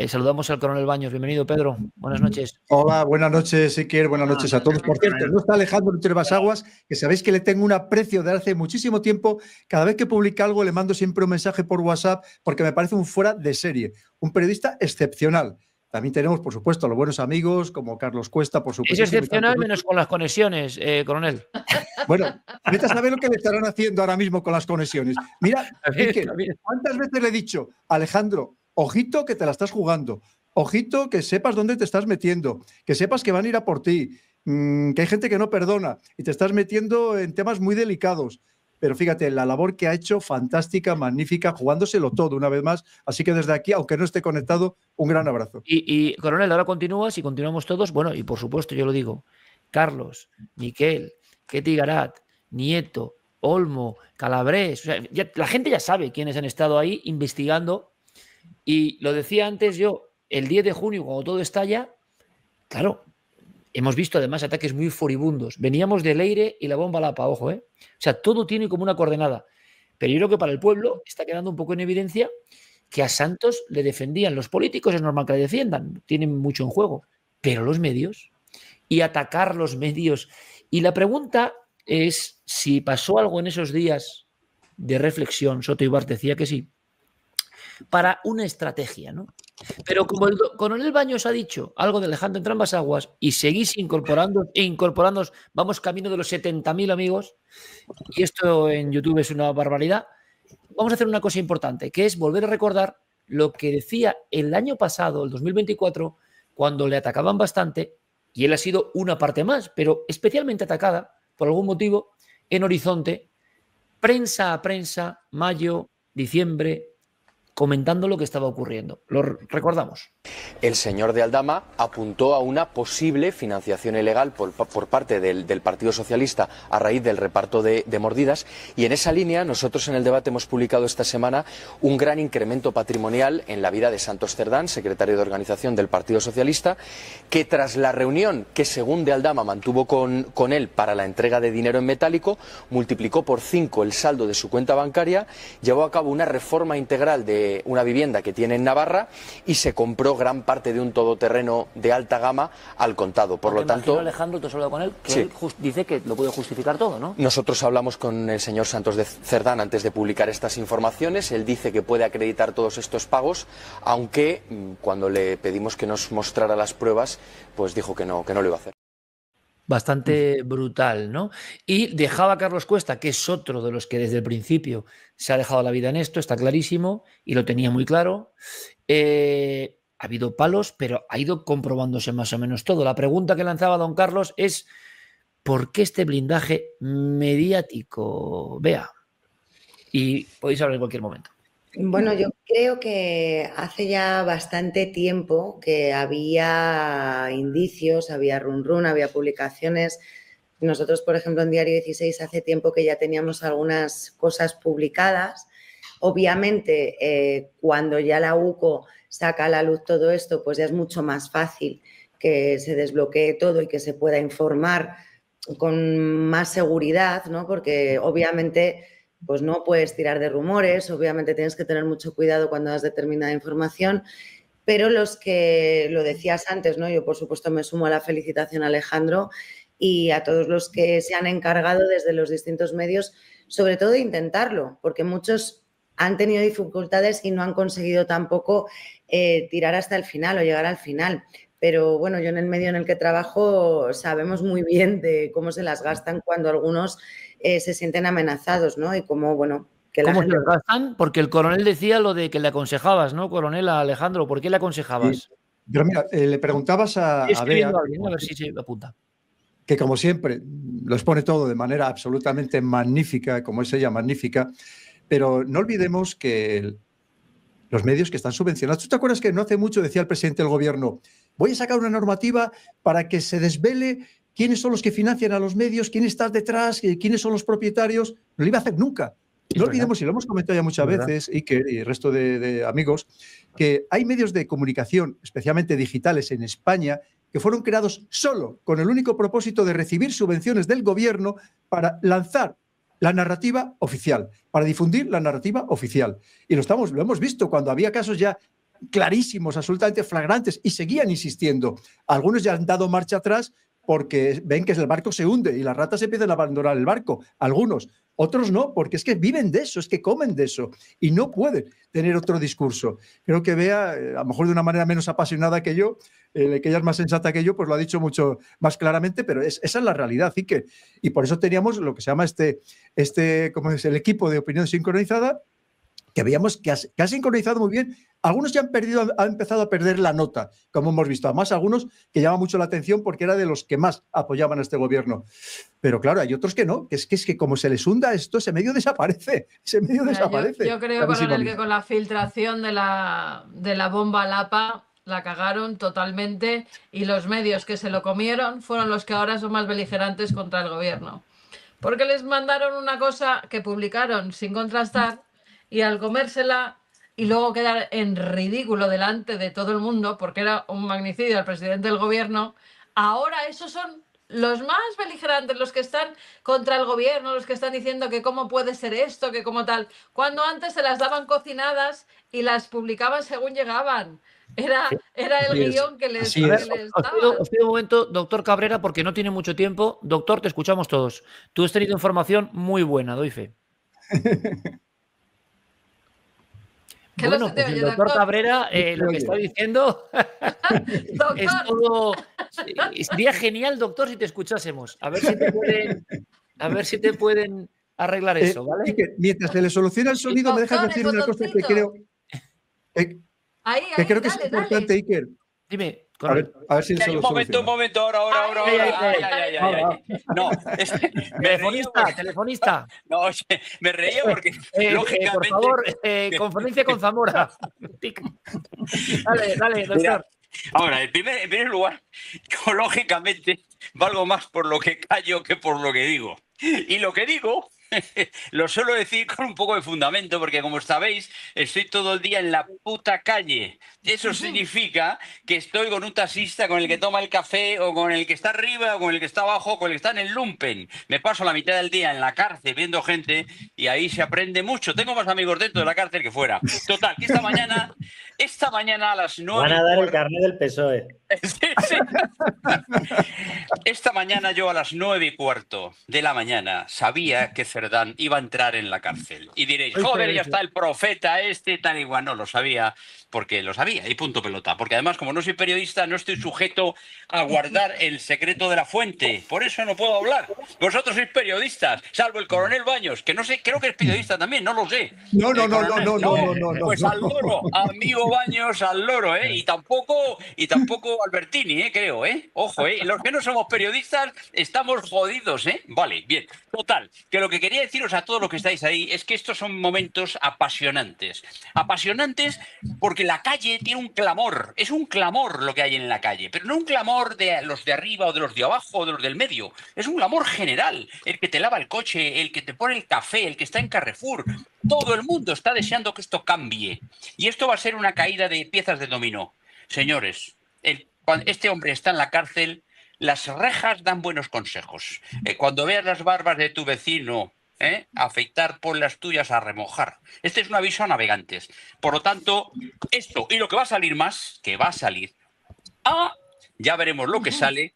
Saludamos al coronel Baños. Bienvenido, Pedro. Buenas noches. Hola, buenas noches, Iker. Buenas noches a todos. Por cierto, no está Alejandro Entrebasaguas, que sabéis que le tengo un aprecio de hace muchísimo tiempo. Cada vez que publica algo le mando siempre un mensaje por WhatsApp porque me parece un fuera de serie, un periodista excepcional. También tenemos, por supuesto, a los buenos amigos como Carlos Cuesta, por supuesto. Es excepcional menos con las conexiones, coronel. Bueno, vete a saber lo que le estarán haciendo ahora mismo con las conexiones. Mira, Iker, ¿cuántas veces le he dicho, Alejandro, ojito que te la estás jugando? Ojito que sepas dónde te estás metiendo, que sepas que van a ir a por ti, que hay gente que no perdona y te estás metiendo en temas muy delicados. Pero fíjate, la labor que ha hecho, fantástica, magnífica, jugándoselo todo una vez más. Así que desde aquí, aunque no esté conectado, un gran abrazo. Y coronel, ahora continúas y continuamos todos. Bueno, y por supuesto, yo lo digo, Carlos, Miquel, Ketty Garat, Nieto, Olmo, Calabrés. O sea, la gente ya sabe quiénes han estado ahí investigando. Y lo decía antes yo, el 10 de junio, cuando todo estalla, claro, hemos visto además ataques muy furibundos. Veníamos de Leire y la bomba Lapa, ojo, ¿eh? O sea, todo tiene como una coordenada. Pero yo creo que para el pueblo está quedando un poco en evidencia que a Santos le defendían. Los políticos es normal que le defiendan, tienen mucho en juego. Pero los medios, y atacar los medios. Y la pregunta es si pasó algo en esos días de reflexión, Soto Ibart decía que sí, para una estrategia, ¿no? Pero como el coronel Baños ha dicho algo de Alejandro entre ambas aguas y seguís incorporándonos, vamos camino de los 70.000 amigos, y esto en YouTube es una barbaridad, vamos a hacer una cosa importante, que es volver a recordar lo que decía el año pasado, el 2024, cuando le atacaban bastante, y él ha sido una parte más, pero especialmente atacada, por algún motivo, en Horizonte, prensa a prensa, mayo, diciembre, comentando lo que estaba ocurriendo. Lo recordamos. El señor de Aldama apuntó a una posible financiación ilegal por parte del Partido Socialista a raíz del reparto de mordidas, y en esa línea nosotros en el debate hemos publicado esta semana un gran incremento patrimonial en la vida de Santos Cerdán, secretario de organización del Partido Socialista, que tras la reunión que según de Aldama mantuvo con él para la entrega de dinero en metálico, multiplicó por 5 el saldo de su cuenta bancaria, llevó a cabo una reforma integral de una vivienda que tiene en Navarra y se compró gran parte de un todoterreno de alta gama al contado. Por lo tanto, Alejandro, tú has hablado con él, que sí, él dice que lo puede justificar todo, ¿no? Nosotros hablamos con el señor Santos de Cerdán antes de publicar estas informaciones. Él dice que puede acreditar todos estos pagos, aunque cuando le pedimos que nos mostrara las pruebas, pues dijo que no lo iba a hacer. Bastante brutal, ¿no? Y dejaba a Carlos Cuesta, que es otro de los que desde el principio se ha dejado la vida en esto, está clarísimo, y lo tenía muy claro. Ha habido palos, pero ha ido comprobándose más o menos todo. La pregunta que lanzaba don Carlos es ¿por qué este blindaje mediático? Vea. Y podéis hablar en cualquier momento. Bueno, yo creo que hace ya bastante tiempo que había indicios, había run, había publicaciones. Nosotros, por ejemplo, en Diario 16 hace tiempo que ya teníamos algunas cosas publicadas. Obviamente, cuando ya la UCO saca a la luz todo esto, pues ya es mucho más fácil que se desbloquee todo y que se pueda informar con más seguridad, ¿no? Porque obviamente pues no puedes tirar de rumores, obviamente tienes que tener mucho cuidado cuando das determinada información, pero los que lo decías antes, ¿no? Yo por supuesto me sumo a la felicitación a Alejandro y a todos los que se han encargado desde los distintos medios, sobre todo de intentarlo, porque muchos han tenido dificultades y no han conseguido tampoco tirar hasta el final o llegar al final. Pero bueno, yo en el medio en el que trabajo sabemos muy bien de cómo se las gastan cuando algunos se sienten amenazados, ¿no? Y cómo, bueno, que la ¿Cómo gente... se las gastan? Porque el coronel decía lo de que le aconsejabas, ¿no, coronel, a Alejandro? ¿Por qué le aconsejabas? Sí. Pero mira, le preguntabas a Bea, a ver si se apunta, que como siempre lo expone todo de manera absolutamente magnífica, como es ella, magnífica, pero no olvidemos que los medios que están subvencionados. ¿Tú te acuerdas que no hace mucho decía el presidente del gobierno, voy a sacar una normativa para que se desvele quiénes son los que financian a los medios, quién está detrás, quiénes son los propietarios? No lo iba a hacer nunca. No olvidemos, y lo hemos comentado ya muchas veces, Iker y el resto de amigos, que hay medios de comunicación, especialmente digitales en España, que fueron creados solo con el único propósito de recibir subvenciones del gobierno para lanzar la narrativa oficial, para difundir la narrativa oficial. Y lo hemos visto cuando había casos ya clarísimos, absolutamente flagrantes, y seguían insistiendo. Algunos ya han dado marcha atrás porque ven que el barco se hunde y las ratas empiezan a abandonar el barco. Algunos, otros no, porque es que viven de eso, es que comen de eso y no pueden tener otro discurso. Creo que Bea, a lo mejor de una manera menos apasionada que yo, que ella es más sensata que yo, pues lo ha dicho mucho más claramente, pero esa es la realidad, Iker. Y por eso teníamos lo que se llama ¿cómo es? El equipo de opinión sincronizada, que veíamos que ha sincronizado muy bien. Algunos ya han empezado a perder la nota, como hemos visto. Además, algunos que llaman mucho la atención porque era de los que más apoyaban a este gobierno. Pero claro, hay otros que no, que es que como se les hunda esto, ese medio desaparece. Ese medio desaparece. Yo creo, Coronel, que con la filtración de la bomba Lapa la cagaron totalmente y los medios que se lo comieron fueron los que ahora son más beligerantes contra el gobierno. Porque les mandaron una cosa que publicaron sin contrastar y al comérsela y luego quedar en ridículo delante de todo el mundo porque era un magnicidio al presidente del gobierno, ahora esos son los más beligerantes, los que están contra el gobierno, los que están diciendo que cómo puede ser esto, que cómo tal, cuando antes se las daban cocinadas y las publicaban según llegaban. Era el guión que les daba. Os pido un momento, doctor Cabrera, porque no tiene mucho tiempo. Doctor, te escuchamos todos. Tú has tenido información muy buena, doy fe. Bueno, pues el doctor Cabrera lo que está diciendo es todo. Sería genial, doctor, si te escuchásemos. A ver si te pueden arreglar eso, ¿vale? Mientras se le soluciona el sonido, me dejas decir una cosa que creo que es importante, Iker. Dime. A ver si se lo soluciona. Un momento, ahora. No, telefonista. No, me reía porque lógicamente. Por favor, conferencia con Zamora. Dale, doctor. Mira, ahora, en primer lugar, lógicamente, valgo más por lo que callo que por lo que digo. Y lo que digo lo suelo decir con un poco de fundamento porque, como sabéis, estoy todo el día en la puta calle. Eso significa que estoy con un taxista con el que toma el café o con el que está arriba o con el que está abajo o con el que está en el lumpen. Me paso la mitad del día en la cárcel viendo gente y ahí se aprende mucho. Tengo más amigos dentro de la cárcel que fuera. Total, que esta mañana a las 9... Van a dar el carnet del PSOE. Sí. Esta mañana yo a las 9:15 de la mañana sabía que Cerdán iba a entrar en la cárcel. Y diréis, joder, ya está el profeta tal igual. No, lo sabía porque lo sabía y punto pelota. Porque además, como no soy periodista, no estoy sujeto a guardar el secreto de la fuente. Por eso no puedo hablar. Vosotros sois periodistas, salvo el coronel Baños, que no sé, creo que es periodista también, no lo sé. No. Pues al loro, amigo Baños, al loro, ¿eh? Y tampoco Albertini, creo, Ojo, los que no somos periodistas estamos jodidos, Vale, bien. Total, que lo que quería deciros a todos los que estáis ahí es que estos son momentos apasionantes. Apasionantes porque la calle tiene un clamor. Es un clamor lo que hay en la calle, pero no un clamor de los de arriba o de los de abajo o de los del medio. Es un clamor general. El que te lava el coche, el que te pone el café, el que está en Carrefour. Todo el mundo está deseando que esto cambie. Y esto va a ser una caída de piezas de dominó. Señores, cuando este hombre está en la cárcel, las rejas dan buenos consejos. Cuando veas las barbas de tu vecino afeitar, pon las tuyas a remojar. Este es un aviso a navegantes. Por lo tanto, esto y lo que va a salir más, que va a salir, ya veremos lo que sale.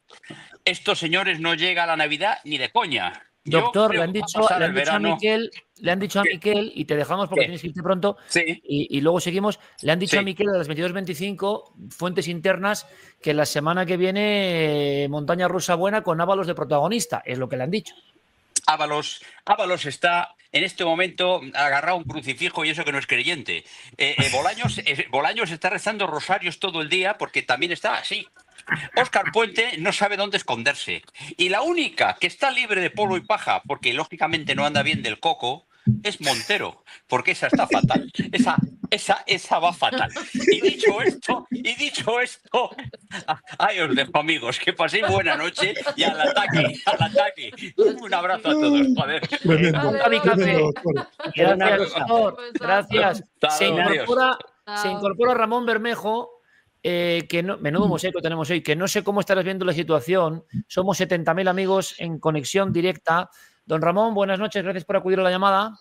Estos señores no llega a la Navidad ni de coña. Doctor, le han dicho a Miquel, y te dejamos porque tienes que irte pronto, y luego seguimos, le han dicho a Miquel a las 22:25, fuentes internas, que la semana que viene montaña rusa buena con Ábalos de protagonista, es lo que le han dicho. Ábalos está en este momento agarrado a un crucifijo y eso que no es creyente. Bolaños está rezando rosarios todo el día porque también está así. Óscar Puente no sabe dónde esconderse. Y la única que está libre de polvo y paja, porque lógicamente no anda bien del coco, es Montero, porque esa está fatal. Esa va fatal. Y dicho esto, ahí os dejo, amigos, que paséis buena noche y al ataque. Un abrazo a todos, joder. Gracias, doctor. Gracias. Se incorpora Ramón Bermejo. Menudo mosaico tenemos hoy, que no sé cómo estarás viendo la situación. Somos 70.000 amigos en conexión directa. Don Ramón, buenas noches, gracias por acudir a la llamada.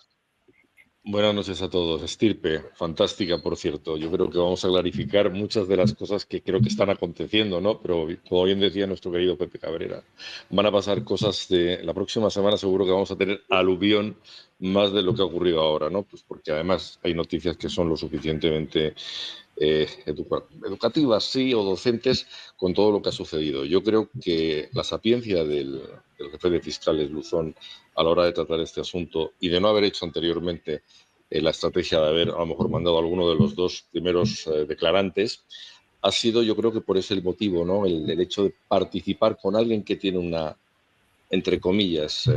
Buenas noches a todos. Estirpe, fantástica, por cierto. Yo creo que vamos a clarificar muchas de las cosas que creo que están aconteciendo, ¿no? Pero como bien decía nuestro querido Pepe Cabrera, van a pasar cosas de la próxima semana, seguro que vamos a tener aluvión más de lo que ha ocurrido ahora, ¿no? Pues porque además hay noticias que son lo suficientemente educativas, sí, o docentes con todo lo que ha sucedido. Yo creo que la sapiencia del jefe de fiscales, Luzón, a la hora de tratar este asunto y de no haber hecho anteriormente la estrategia de haber a lo mejor mandado a alguno de los dos primeros declarantes, ha sido, yo creo que por ese motivo, ¿no? El hecho de participar con alguien que tiene una, entre comillas,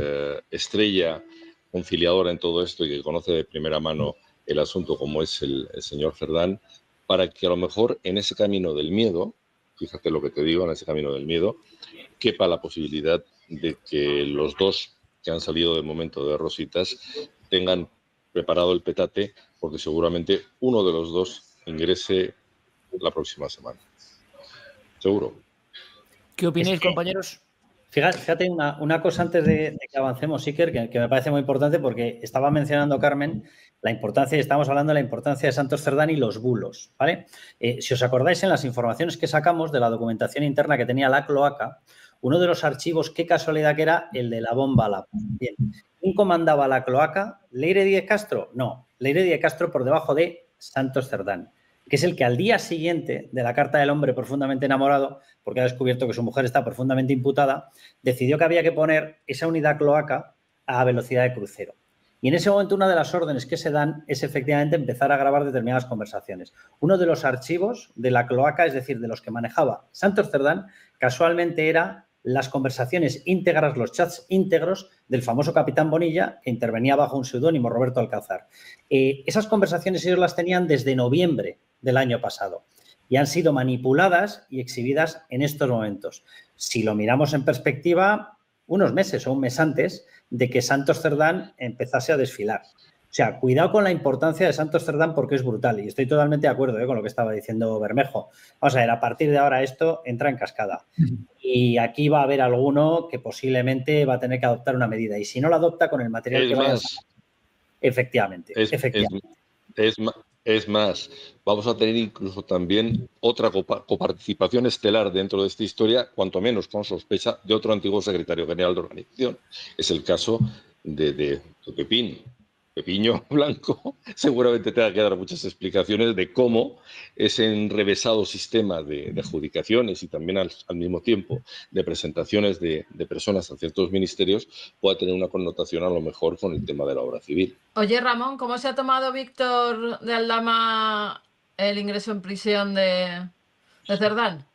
estrella conciliadora en todo esto y que conoce de primera mano el asunto, como es el señor Cerdán, para que a lo mejor en ese camino del miedo, fíjate lo que te digo, en ese camino del miedo, quepa la posibilidad de que los dos que han salido de momento de Rositas tengan preparado el petate, porque seguramente uno de los dos ingrese la próxima semana. Seguro. ¿Qué opináis, compañeros? Fíjate una cosa antes de que avancemos, Iker, que me parece muy importante, porque estaba mencionando Carmen la importancia, y estamos hablando de la importancia de Santos Cerdán y los bulos, ¿vale? Si os acordáis, en las informaciones que sacamos de la documentación interna que tenía la cloaca, uno de los archivos, qué casualidad que era el de la bomba Lapa. Bien, ¿quién comandaba la cloaca? ¿Leire Díez Castro? No, Leire Díez Castro por debajo de Santos Cerdán, que es el que al día siguiente de la carta del hombre profundamente enamorado, porque ha descubierto que su mujer está profundamente imputada, decidió que había que poner esa unidad cloaca a velocidad de crucero. Y en ese momento una de las órdenes que se dan es efectivamente empezar a grabar determinadas conversaciones. Uno de los archivos de la cloaca, es decir, de los que manejaba Santos Cerdán, casualmente era las conversaciones íntegras, los chats íntegros del famoso capitán Bonilla, que intervenía bajo un seudónimo, Roberto Alcázar. Esas conversaciones ellos las tenían desde noviembre del año pasado y han sido manipuladas y exhibidas en estos momentos. Si lo miramos en perspectiva, unos meses o un mes antes de que Santos Cerdán empezase a desfilar. O sea, cuidado con la importancia de Santos Cerdán porque es brutal y estoy totalmente de acuerdo con lo que estaba diciendo Bermejo. Vamos a ver, a partir de ahora esto entra en cascada y aquí va a haber alguno que posiblemente va a tener que adoptar una medida y si no la adopta con el material que vaya a usar. Efectivamente. Es más, vamos a tener incluso también otra coparticipación estelar dentro de esta historia, cuanto menos con sospecha, de otro antiguo secretario general de organización. Es el caso de Pepiño Blanco. Seguramente tenga que dar muchas explicaciones de cómo ese enrevesado sistema de adjudicaciones y también al mismo tiempo de presentaciones de personas a ciertos ministerios pueda tener una connotación a lo mejor con el tema de la obra civil. Oye, Ramón, ¿cómo se ha tomado Víctor de Aldama el ingreso en prisión de Cerdán?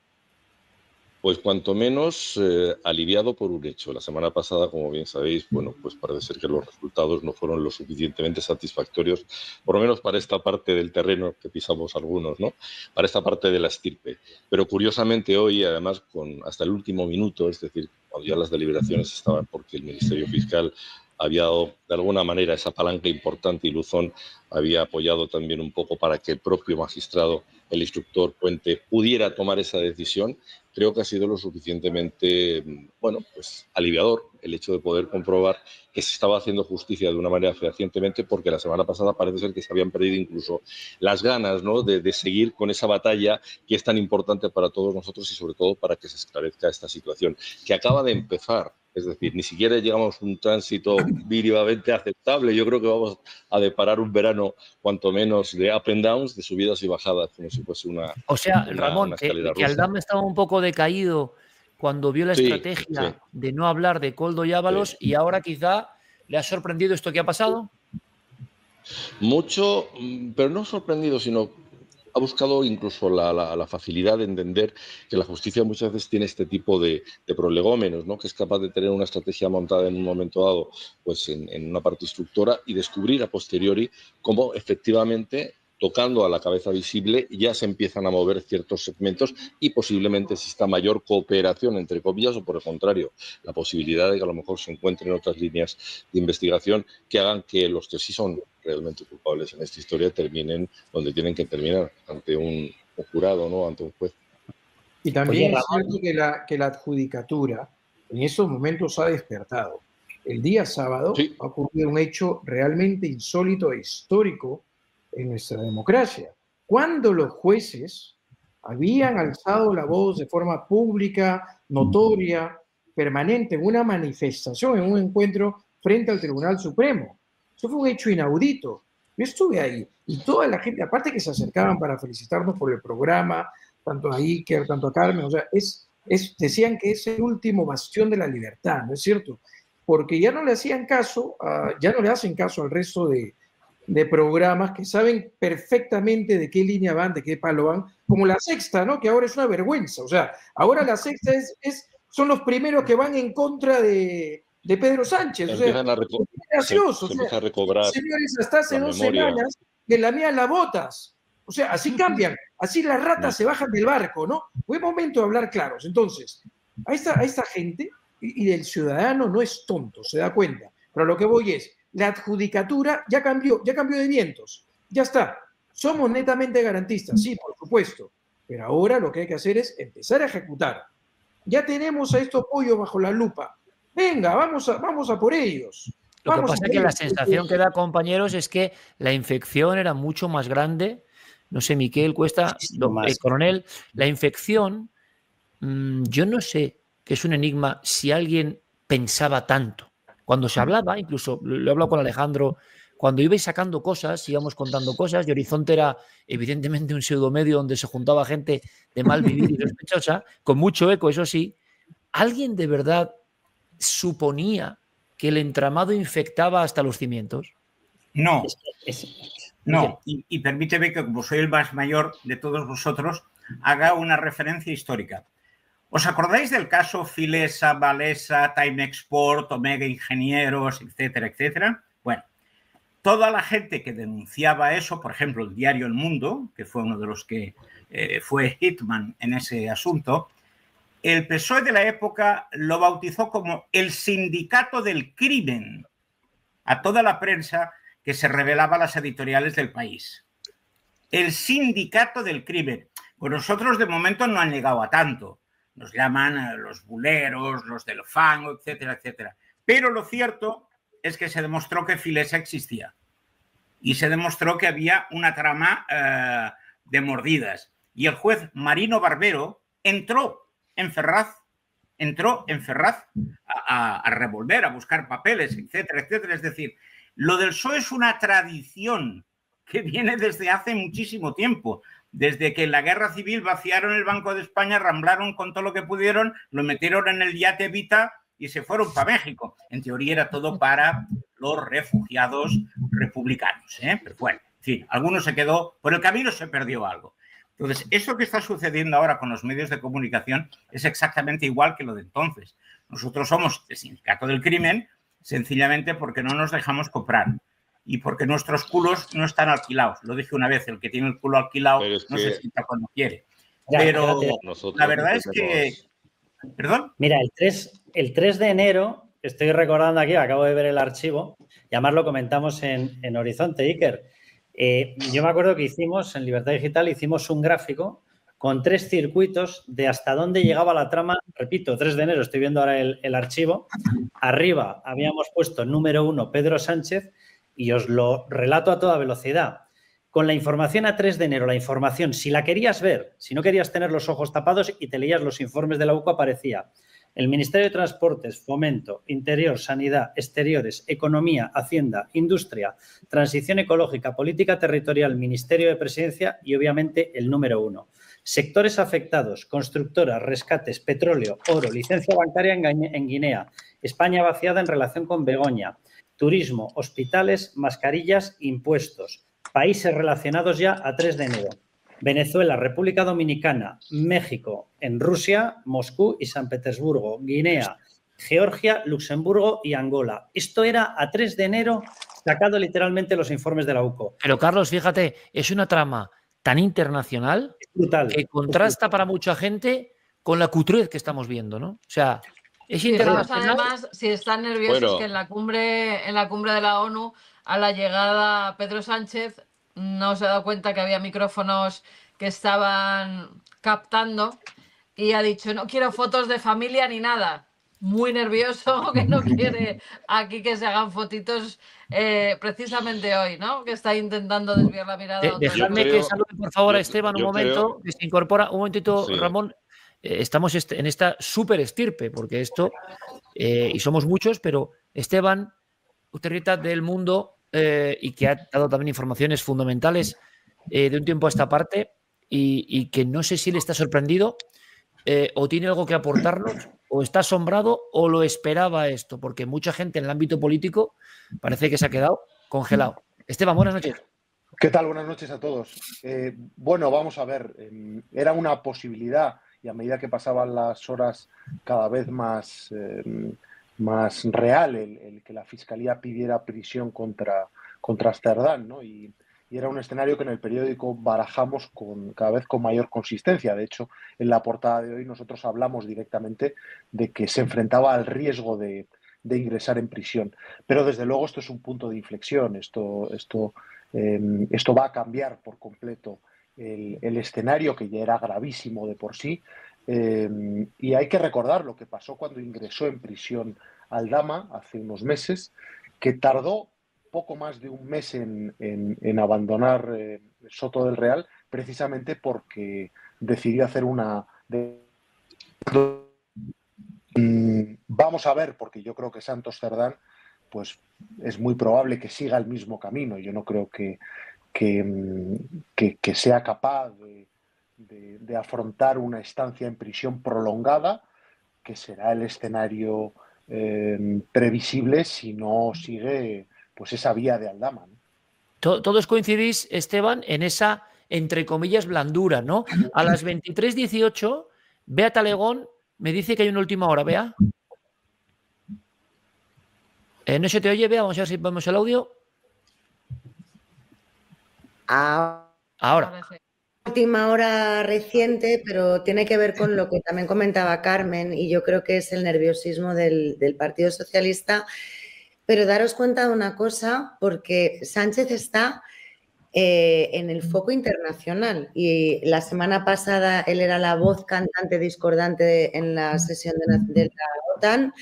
Pues cuanto menos aliviado por un hecho. La semana pasada, como bien sabéis, bueno, pues parece ser que los resultados no fueron lo suficientemente satisfactorios, por lo menos para esta parte del terreno que pisamos algunos, ¿no? Para esta parte de la estirpe. Pero curiosamente hoy, además, hasta el último minuto, es decir, cuando ya las deliberaciones estaban porque el Ministerio Fiscal había dado de alguna manera esa palanca importante y Luzón había apoyado también un poco para que el propio magistrado, el instructor Puente, pudiera tomar esa decisión. Creo que ha sido lo suficientemente, bueno, pues aliviador el hecho de poder comprobar que se estaba haciendo justicia de una manera fehacientemente, porque la semana pasada parece ser que se habían perdido incluso las ganas, ¿no?, de seguir con esa batalla que es tan importante para todos nosotros y sobre todo para que se esclarezca esta situación, que acaba de empezar. Es decir, ni siquiera llegamos a un tránsito mínimamente aceptable. Yo creo que vamos a deparar un verano, cuanto menos, de up and downs, de subidas y bajadas, como si fuese una. O sea, Ramón, que Aldama estaba un poco decaído cuando vio la estrategia de no hablar de Koldo y Ábalos y ahora quizá le ha sorprendido esto que ha pasado. Mucho, pero no sorprendido, sino ha buscado incluso la facilidad de entender que la justicia muchas veces tiene este tipo de prolegómenos, ¿no?, que es capaz de tener una estrategia montada en un momento dado pues en una parte instructora y descubrir a posteriori cómo efectivamente, tocando a la cabeza visible, ya se empiezan a mover ciertos segmentos y posiblemente exista mayor cooperación, entre comillas, o por el contrario, la posibilidad de que a lo mejor se encuentren otras líneas de investigación que hagan que los que sí son realmente culpables en esta historia terminen donde tienen que terminar, ante un jurado, ¿no?, ante un juez. Y también es cierto que la adjudicatura en estos momentos ha despertado. el día sábado ha ocurrido un hecho realmente insólito e histórico en nuestra democracia. Cuando los jueces habían alzado la voz de forma pública, notoria, permanente, en una manifestación, en un encuentro frente al Tribunal Supremo. Eso fue un hecho inaudito. Yo estuve ahí y toda la gente, aparte que se acercaban para felicitarnos por el programa, tanto a Iker, tanto a Carmen, o sea, decían que es el último bastión de la libertad, ¿no es cierto? Porque ya no le hacían caso, ya no le hacen caso al resto de programas que saben perfectamente de qué línea van, de qué palo van, como La Sexta, ¿no? Que ahora es una vergüenza. O sea, ahora La Sexta son los primeros que van en contra de Pedro Sánchez. O sea, es gracioso. Se empieza a recobrar. Señores, hasta hace 2 semanas que la mía la botas. O sea, así cambian, así las ratas se bajan del barco, ¿no? Fue momento de hablar claros. Entonces, a esta gente, y el ciudadano no es tonto, se da cuenta. Pero lo que voy es, la adjudicatura ya cambió de vientos. Ya está. Somos netamente garantistas, sí, por supuesto. Pero ahora lo que hay que hacer es empezar a ejecutar. Ya tenemos a estos pollos bajo la lupa. Venga, vamos a por ellos. Lo que pasa es que la sensación que da, compañeros, es que la infección era mucho más grande. No sé, Miquel Cuesta, coronel, la infección, yo no sé, que es un enigma, si alguien pensaba tanto. Cuando se hablaba, incluso lo he hablado con Alejandro, cuando ibais sacando cosas, íbamos contando cosas, y Horizonte era evidentemente un pseudomedio donde se juntaba gente de mal vivir y sospechosa, con mucho eco, eso sí. ¿Alguien de verdad suponía que el entramado infectaba hasta los cimientos? No. No, y permíteme que, como soy el más mayor de todos vosotros, haga una referencia histórica. ¿Os acordáis del caso Filesa, Valesa, Time Export, Omega Ingenieros, etcétera, etcétera? Bueno, toda la gente que denunciaba eso, por ejemplo, el diario El Mundo, que fue uno de los que fue hitman en ese asunto, el PSOE de la época lo bautizó como el sindicato del crimen a toda la prensa que se revelaba las editoriales del país. El sindicato del crimen. Pues nosotros de momento no han llegado a tanto. Nos llaman los buleros, los del fango, etcétera, etcétera. Pero lo cierto es que se demostró que Filesa existía. Y se demostró que había una trama de mordidas. Y el juez Marino Barbero entró en Ferraz a revolver, a buscar papeles, etcétera, etcétera. Es decir, lo del PSOE es una tradición que viene desde hace muchísimo tiempo. Desde que en la Guerra Civil vaciaron el Banco de España, ramblaron con todo lo que pudieron, lo metieron en el yate Vita y se fueron para México. En teoría era todo para los refugiados republicanos, ¿eh? Pero bueno, en fin, alguno se quedó, por el camino se perdió algo. Entonces, esto que está sucediendo ahora con los medios de comunicación es exactamente igual que lo de entonces. Nosotros somos el sindicato del crimen sencillamente porque no nos dejamos comprar. Y porque nuestros culos no están alquilados. Lo dije una vez, el que tiene el culo alquilado no se sienta cuando quiere. Pero la verdad es que... ¿Perdón? Mira, el 3 de enero, estoy recordando aquí, acabo de ver el archivo, y además lo comentamos en Horizonte, Iker. Yo me acuerdo que hicimos, en Libertad Digital, hicimos un gráfico con 3 circuitos de hasta dónde llegaba la trama. Repito, 3 de enero, estoy viendo ahora el archivo. Arriba habíamos puesto número 1, Pedro Sánchez, y os lo relato a toda velocidad. Con la información a 3 de enero, la información, si la querías ver, si no querías tener los ojos tapados y te leías los informes de la UCO, aparecía el Ministerio de Transportes, Fomento, Interior, Sanidad, Exteriores, Economía, Hacienda, Industria, Transición Ecológica, Política Territorial, Ministerio de Presidencia y, obviamente, el número 1. Sectores afectados, constructoras, rescates, petróleo, oro, licencia bancaria en Guinea, España vaciada en relación con Begoña, turismo, hospitales, mascarillas, impuestos. Países relacionados ya a 3 de enero. Venezuela, República Dominicana, México, en Rusia, Moscú y San Petersburgo, Guinea, Georgia, Luxemburgo y Angola. Esto era a 3 de enero, sacado literalmente los informes de la UCO. Pero, Carlos, fíjate, es una trama tan internacional que contrasta para mucha gente con la cutrez que estamos viendo, ¿no? O sea... Además, si están nerviosos, que en la cumbre de la ONU, a la llegada Pedro Sánchez, no se ha dado cuenta que había micrófonos que estaban captando y ha dicho, no quiero fotos de familia ni nada. muy nervioso, que no quiere aquí que se hagan fotitos precisamente hoy, ¿no? Que está intentando desviar la mirada. Dejadme que salude, por favor, a Esteban un momento, que se incorpora. Un momentito, sí. Ramón. Estamos en esta súper estirpe, porque esto, y somos muchos, pero Esteban Uterrita del Mundo, y que ha dado también informaciones fundamentales de un tiempo a esta parte, y que no sé si le está sorprendido o tiene algo que aportarnos, o está asombrado o lo esperaba esto, porque mucha gente en el ámbito político parece que se ha quedado congelado. Esteban, buenas noches. ¿Qué tal? Buenas noches a todos. Bueno, vamos a ver, era una posibilidad y a medida que pasaban las horas cada vez más real el que la Fiscalía pidiera prisión contra Cerdán, ¿no? Y era un escenario que en el periódico barajamos cada vez con mayor consistencia. De hecho, en la portada de hoy nosotros hablamos directamente de que se enfrentaba al riesgo de ingresar en prisión. Pero desde luego esto es un punto de inflexión. Esto va a cambiar por completo el escenario, que ya era gravísimo de por sí, y hay que recordar lo que pasó cuando ingresó en prisión Aldama hace unos meses, que tardó poco más de un mes en abandonar Soto del Real, precisamente porque decidió hacer vamos a ver, porque yo creo que Santos Cerdán pues es muy probable que siga el mismo camino. Yo no creo que sea capaz de afrontar una estancia en prisión prolongada, que será el escenario previsible si no sigue pues esa vía de Aldama, ¿no? Todos coincidís, Esteban, en esa, entre comillas, blandura, ¿no? A las 23:18, Bea Talegón me dice que hay una última hora. Bea. ¿No se te oye, Bea? Vamos a ver si ponemos el audio. Ahora. Última hora reciente, pero tiene que ver con lo que también comentaba Carmen, y yo creo que es el nerviosismo del Partido Socialista. Pero daros cuenta de una cosa, porque Sánchez está en el foco internacional, y la semana pasada él era la voz cantante discordante en la sesión de la OTAN.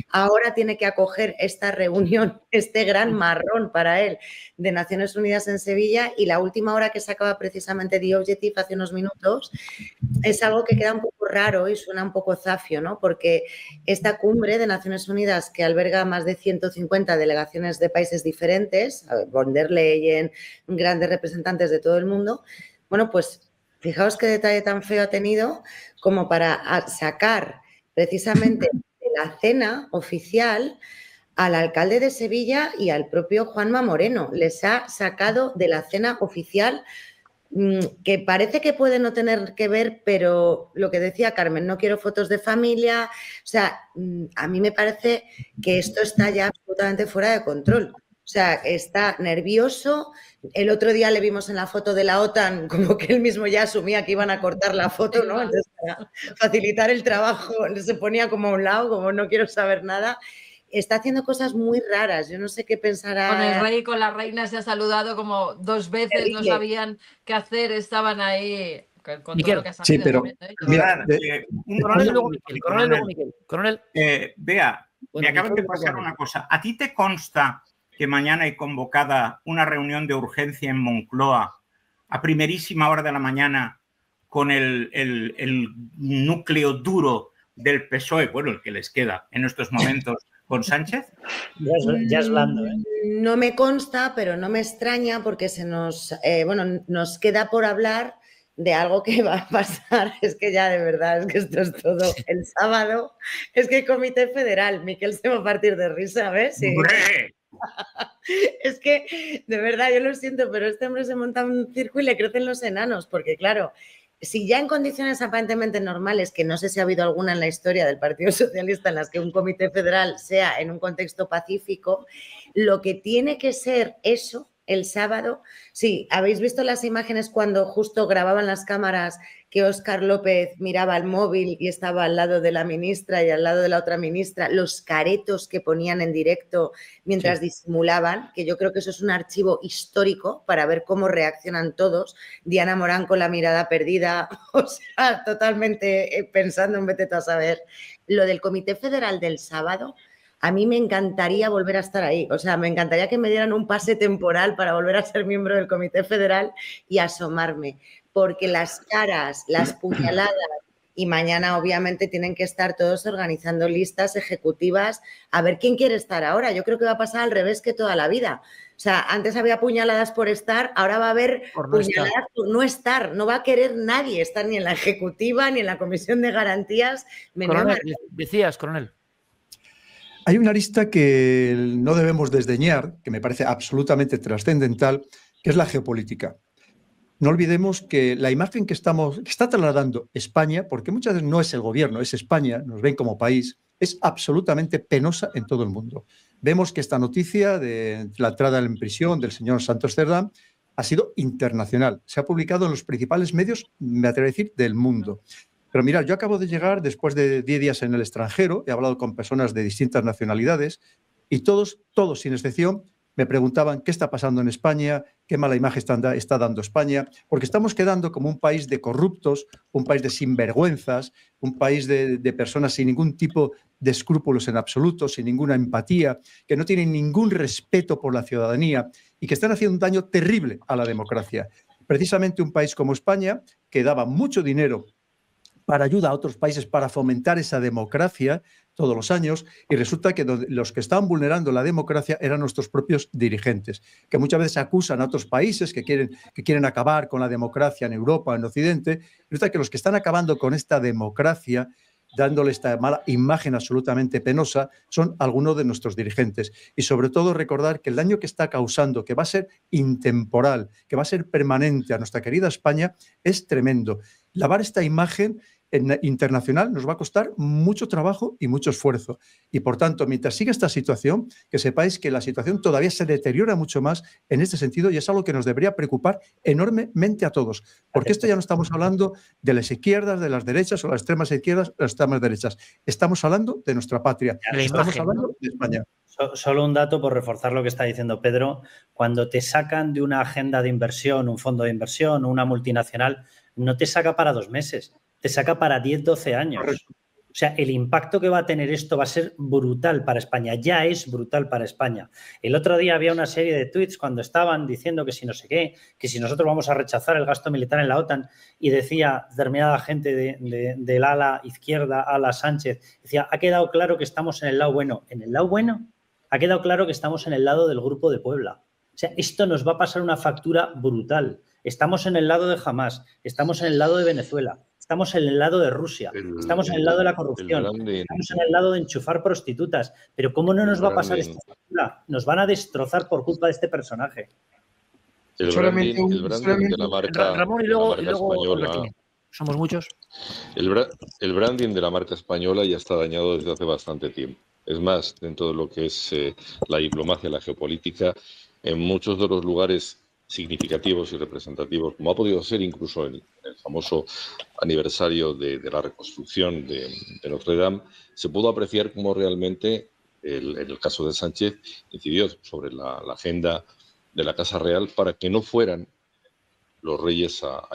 Ahora tiene que acoger esta reunión, este gran marrón para él, de Naciones Unidas en Sevilla, y la última hora que sacaba precisamente The Objective hace unos minutos es algo que queda un poco raro y suena un poco zafio, ¿no? Porque esta cumbre de Naciones Unidas, que alberga más de 150 delegaciones de países diferentes, von der Leyen, grandes representantes de todo el mundo, bueno, pues fijaos qué detalle tan feo ha tenido como para sacar precisamente de la cena oficial al alcalde de Sevilla y al propio Juanma Moreno. Les ha sacado de la cena oficial, que parece que puede no tener que ver, pero lo que decía Carmen, no quiero fotos de familia. O sea, a mí me parece que esto está ya absolutamente fuera de control. O sea, está nervioso. El otro día le vimos en la foto de la OTAN como que él mismo ya asumía que iban a cortar la foto, ¿no? Entonces, para facilitar el trabajo, se ponía como a un lado, como no quiero saber nada. Está haciendo cosas muy raras. Yo no sé qué pensará. Con el rey y con la reina se ha saludado como 2 veces, terrible. No sabían qué hacer, estaban ahí con todo lo que ha salido. Sí, pero mira, coronel. Bea, me acabas de pasar una cosa. ¿A ti te consta que mañana hay convocada una reunión de urgencia en Moncloa a primerísima hora de la mañana con el núcleo duro del PSOE, bueno, el que les queda en estos momentos, con Sánchez? Ya es blando, ¿eh? No me consta, pero no me extraña, porque nos queda por hablar de algo que va a pasar. Es que ya de verdad, es que esto es todo. El sábado es que hay Comité Federal. Miquel se va a partir de risa, ¿ves? Sí. Es que, de verdad, yo lo siento, pero este hombre se monta un circo y le crecen los enanos, porque claro, si ya en condiciones aparentemente normales, que no sé si ha habido alguna en la historia del Partido Socialista en las que un comité federal sea en un contexto pacífico, lo que tiene que ser eso el sábado. Sí, ¿habéis visto las imágenes cuando justo grababan las cámaras que Óscar López miraba el móvil y estaba al lado de la ministra y al lado de la otra ministra? Los caretos que ponían en directo mientras disimulaban, que yo creo que eso es un archivo histórico para ver cómo reaccionan todos. Diana Morán con la mirada perdida, o sea, totalmente pensando en vete tú a saber. Lo del Comité Federal del sábado, a mí me encantaría volver a estar ahí. O sea, me encantaría que me dieran un pase temporal para volver a ser miembro del Comité Federal y asomarme. Porque las caras, las puñaladas, y mañana obviamente tienen que estar todos organizando listas ejecutivas a ver quién quiere estar ahora. Yo creo que va a pasar al revés que toda la vida. O sea, antes había puñaladas por estar, ahora va a haber puñaladas por no estar. No va a querer nadie estar ni en la ejecutiva ni en la comisión de garantías. Coronel, decías, coronel. Hay una arista que no debemos desdeñar, que me parece absolutamente trascendental, que es la geopolítica. No olvidemos que la imagen que está trasladando España, porque muchas veces no es el gobierno, es España, nos ven como país, es absolutamente penosa en todo el mundo. Vemos que esta noticia de la entrada en prisión del señor Santos Cerdán ha sido internacional. Se ha publicado en los principales medios, me atrevo a decir, del mundo. Pero mirad, yo acabo de llegar después de 10 días en el extranjero, he hablado con personas de distintas nacionalidades y todos sin excepción, me preguntaban qué está pasando en España, qué mala imagen está dando España, porque estamos quedando como un país de corruptos, un país de sinvergüenzas, un país de personas sin ningún tipo de escrúpulos en absoluto, sin ninguna empatía, que no tienen ningún respeto por la ciudadanía y que están haciendo un daño terrible a la democracia. Precisamente un país como España, que daba mucho dinero para ayuda a otros países para fomentar esa democracia todos los años, y resulta que los que estaban vulnerando la democracia eran nuestros propios dirigentes, que muchas veces acusan a otros países que quieren acabar con la democracia en Europa, en Occidente. Resulta que los que están acabando con esta democracia, dándole esta mala imagen absolutamente penosa, son algunos de nuestros dirigentes. Y sobre todo recordar que el daño que está causando, que va a ser intemporal, que va a ser permanente a nuestra querida España, es tremendo. Lavar esta imagen internacional nos va a costar mucho trabajo y mucho esfuerzo. Y por tanto, mientras siga esta situación, que sepáis que la situación todavía se deteriora mucho más en este sentido y es algo que nos debería preocupar enormemente a todos. Porque esto ya no estamos hablando de las izquierdas, de las derechas o las extremas izquierdas o las extremas derechas. Estamos hablando de nuestra patria. Estamos hablando de España. Solo un dato por reforzar lo que está diciendo Pedro. Cuando te sacan de una agenda de inversión, un fondo de inversión, una multinacional, no te saca para 2 meses. Te saca para 10, 12 años. O sea, el impacto que va a tener esto va a ser brutal para España. Ya es brutal para España. El otro día había una serie de tweets cuando estaban diciendo que si no sé qué, que si nosotros vamos a rechazar el gasto militar en la OTAN, y decía determinada gente del ala izquierda, ala Sánchez, decía, ha quedado claro que estamos en el lado bueno. ¿En el lado bueno? Ha quedado claro que estamos en el lado del Grupo de Puebla. O sea, esto nos va a pasar una factura brutal. Estamos en el lado de Hamás, estamos en el lado de Venezuela, estamos en el lado de Rusia, estamos en el lado de la corrupción, estamos en el lado de enchufar prostitutas. Pero ¿cómo no nos va a pasar esta factura? Nos van a destrozar por culpa de este personaje. El branding de la marca, Ramón y luego española. Somos muchos. El branding de la marca española ya está dañado desde hace bastante tiempo. Es más, dentro de lo que es la diplomacia, la geopolítica, en muchos de los lugares significativos y representativos, como ha podido ser incluso en el famoso aniversario de la reconstrucción de Notre Dame, se pudo apreciar cómo realmente, en el caso de Sánchez, incidió sobre la agenda de la Casa Real para que no fueran los reyes a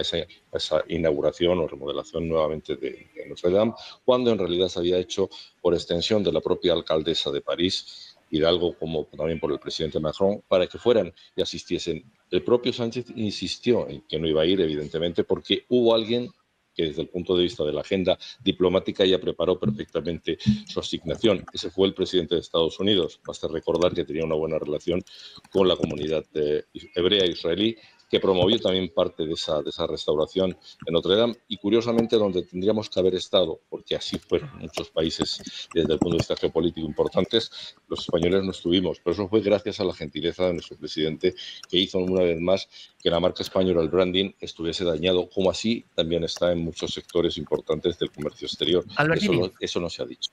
esa inauguración o remodelación nuevamente de Notre Dame, cuando en realidad se había hecho por extensión de la propia alcaldesa de París, Hidalgo, como también por el presidente Macron, para que fueran y asistiesen. El propio Sánchez insistió en que no iba a ir, evidentemente, porque hubo alguien que desde el punto de vista de la agenda diplomática ya preparó perfectamente su asignación. Ese fue el presidente de Estados Unidos. Basta recordar que tenía una buena relación con la comunidad hebrea israelí, que promovió también parte de esa restauración en Notre Dame, y curiosamente donde tendríamos que haber estado, porque así fueron muchos países desde el punto de vista geopolítico importantes, los españoles no estuvimos, pero eso fue gracias a la gentileza de nuestro presidente, que hizo una vez más que la marca española, el branding, estuviese dañado, como así también está en muchos sectores importantes del comercio exterior. Eso no se ha dicho.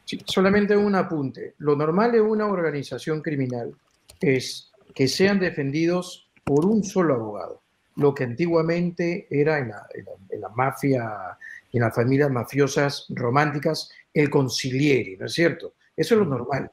Sí, solamente un apunte. Lo normal de una organización criminal es que sean defendidos por un solo abogado, lo que antiguamente era en la mafia, en las familias mafiosas románticas, el consigliere, ¿no es cierto? Eso es lo normal.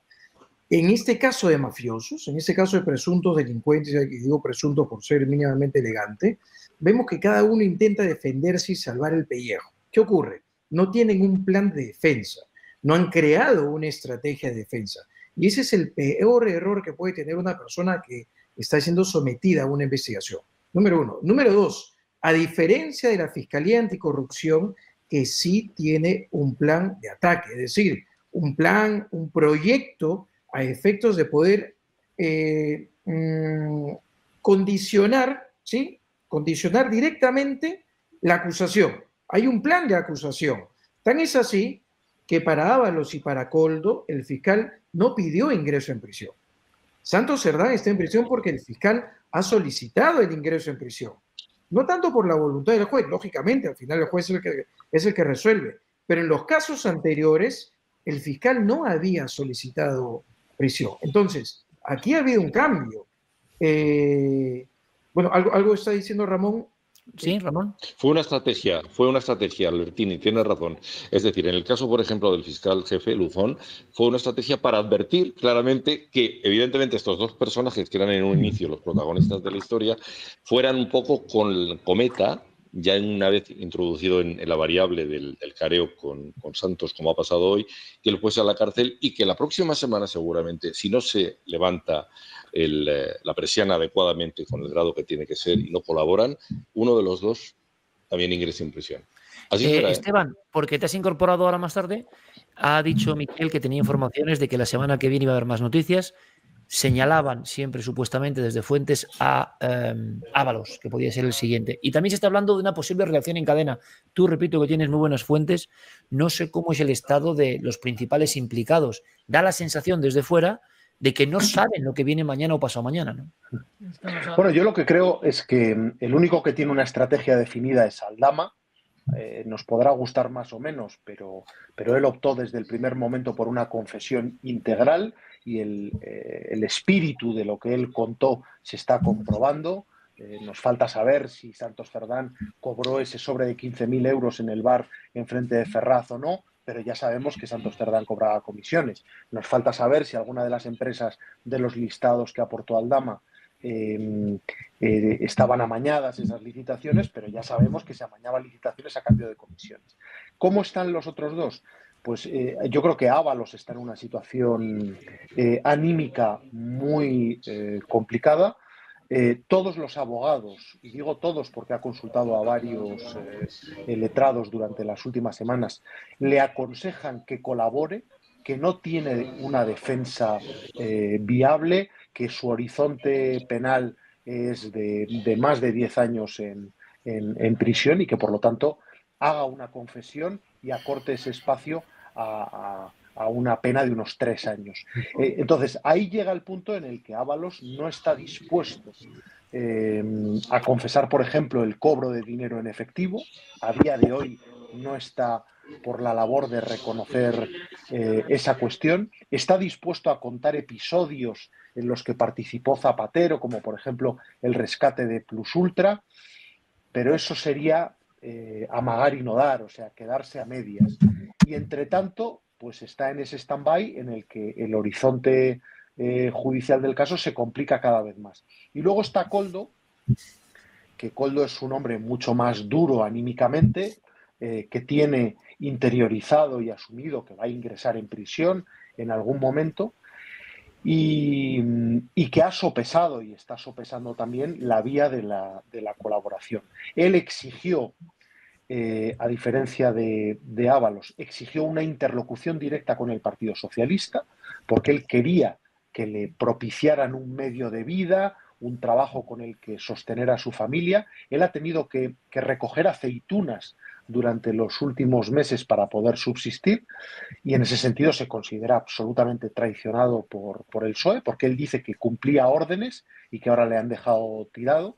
En este caso de mafiosos, en este caso de presuntos delincuentes, y digo presuntos por ser mínimamente elegante, vemos que cada uno intenta defenderse y salvar el pellejo. ¿Qué ocurre? No tienen un plan de defensa, no han creado una estrategia de defensa. Y ese es el peor error que puede tener una persona que está siendo sometida a una investigación. Número uno. Número dos, a diferencia de la Fiscalía Anticorrupción, que sí tiene un plan de ataque, es decir, un plan, un proyecto a efectos de poder condicionar, ¿sí? Condicionar directamente la acusación. Hay un plan de acusación. Tan es así que para Ábalos y para Koldo el fiscal no pidió ingreso en prisión. Santos Cerdán está en prisión porque el fiscal ha solicitado el ingreso en prisión. No tanto por la voluntad del juez, lógicamente, al final el juez es el que resuelve, pero en los casos anteriores el fiscal no había solicitado prisión. Entonces, aquí ha habido un cambio. Bueno, algo está diciendo Ramón. Sí, Ramón. Fue una estrategia, Albertini, tiene razón. Es decir, en el caso, por ejemplo, del fiscal jefe Luzón, fue una estrategia para advertir claramente que, evidentemente, estos dos personajes, que eran en un inicio los protagonistas de la historia, fueran un poco con cometa, ya una vez introducido en la variable del careo con Santos, como ha pasado hoy, que él fuese a la cárcel y que la próxima semana, seguramente, si no se levanta la persiana adecuadamente con el grado que tiene que ser y no colaboran, uno de los dos también ingrese en prisión. Así será, Esteban, porque te has incorporado ahora más tarde, ha dicho Miquel que tenía informaciones de que la semana que viene iba a haber más noticias. Señalaban siempre supuestamente desde fuentes a Ábalos, que podía ser el siguiente. Y también se está hablando de una posible reacción en cadena. Tú, repito, que tienes muy buenas fuentes, no sé cómo es el estado de los principales implicados. Da la sensación desde fuera de que no saben lo que viene mañana o pasado mañana, ¿no? Bueno, yo lo que creo es que el único que tiene una estrategia definida es Aldama. Nos podrá gustar más o menos, pero él optó desde el primer momento por una confesión integral y el espíritu de lo que él contó se está comprobando. Nos falta saber si Santos Cerdán cobró ese sobre de 15.000 euros en el bar enfrente de Ferraz o no, pero ya sabemos que Santos Cerdán cobraba comisiones. Nos falta saber si alguna de las empresas de los listados que aportó Aldama estaban amañadas esas licitaciones, pero ya sabemos que se amañaban licitaciones a cambio de comisiones. ¿Cómo están los otros dos? Pues yo creo que Ábalos está en una situación anímica muy complicada. Todos los abogados, y digo todos porque ha consultado a varios letrados durante las últimas semanas, le aconsejan que colabore, que no tiene una defensa viable, que su horizonte penal es de más de 10 años en prisión y que, por lo tanto, haga una confesión y acorte ese espacio a una pena de unos 3 años. Entonces, ahí llega el punto en el que Ábalos no está dispuesto a confesar, por ejemplo, el cobro de dinero en efectivo. A día de hoy no está por la labor de reconocer esa cuestión. Está dispuesto a contar episodios en los que participó Zapatero, como por ejemplo el rescate de Plus Ultra, pero eso sería amagar y no dar, o sea, quedarse a medias. Y entre tanto, pues está en ese stand-by en el que el horizonte judicial del caso se complica cada vez más. Y luego está Koldo, que Koldo es un hombre mucho más duro anímicamente, que tiene interiorizado y asumido que va a ingresar en prisión en algún momento y que ha sopesado y está sopesando también la vía de la colaboración. Él exigió, a diferencia de Ábalos, exigió una interlocución directa con el Partido Socialista porque él quería que le propiciaran un medio de vida, un trabajo con el que sostener a su familia. Él ha tenido que recoger aceitunas durante los últimos meses para poder subsistir y en ese sentido se considera absolutamente traicionado por el PSOE porque él dice que cumplía órdenes y que ahora le han dejado tirado.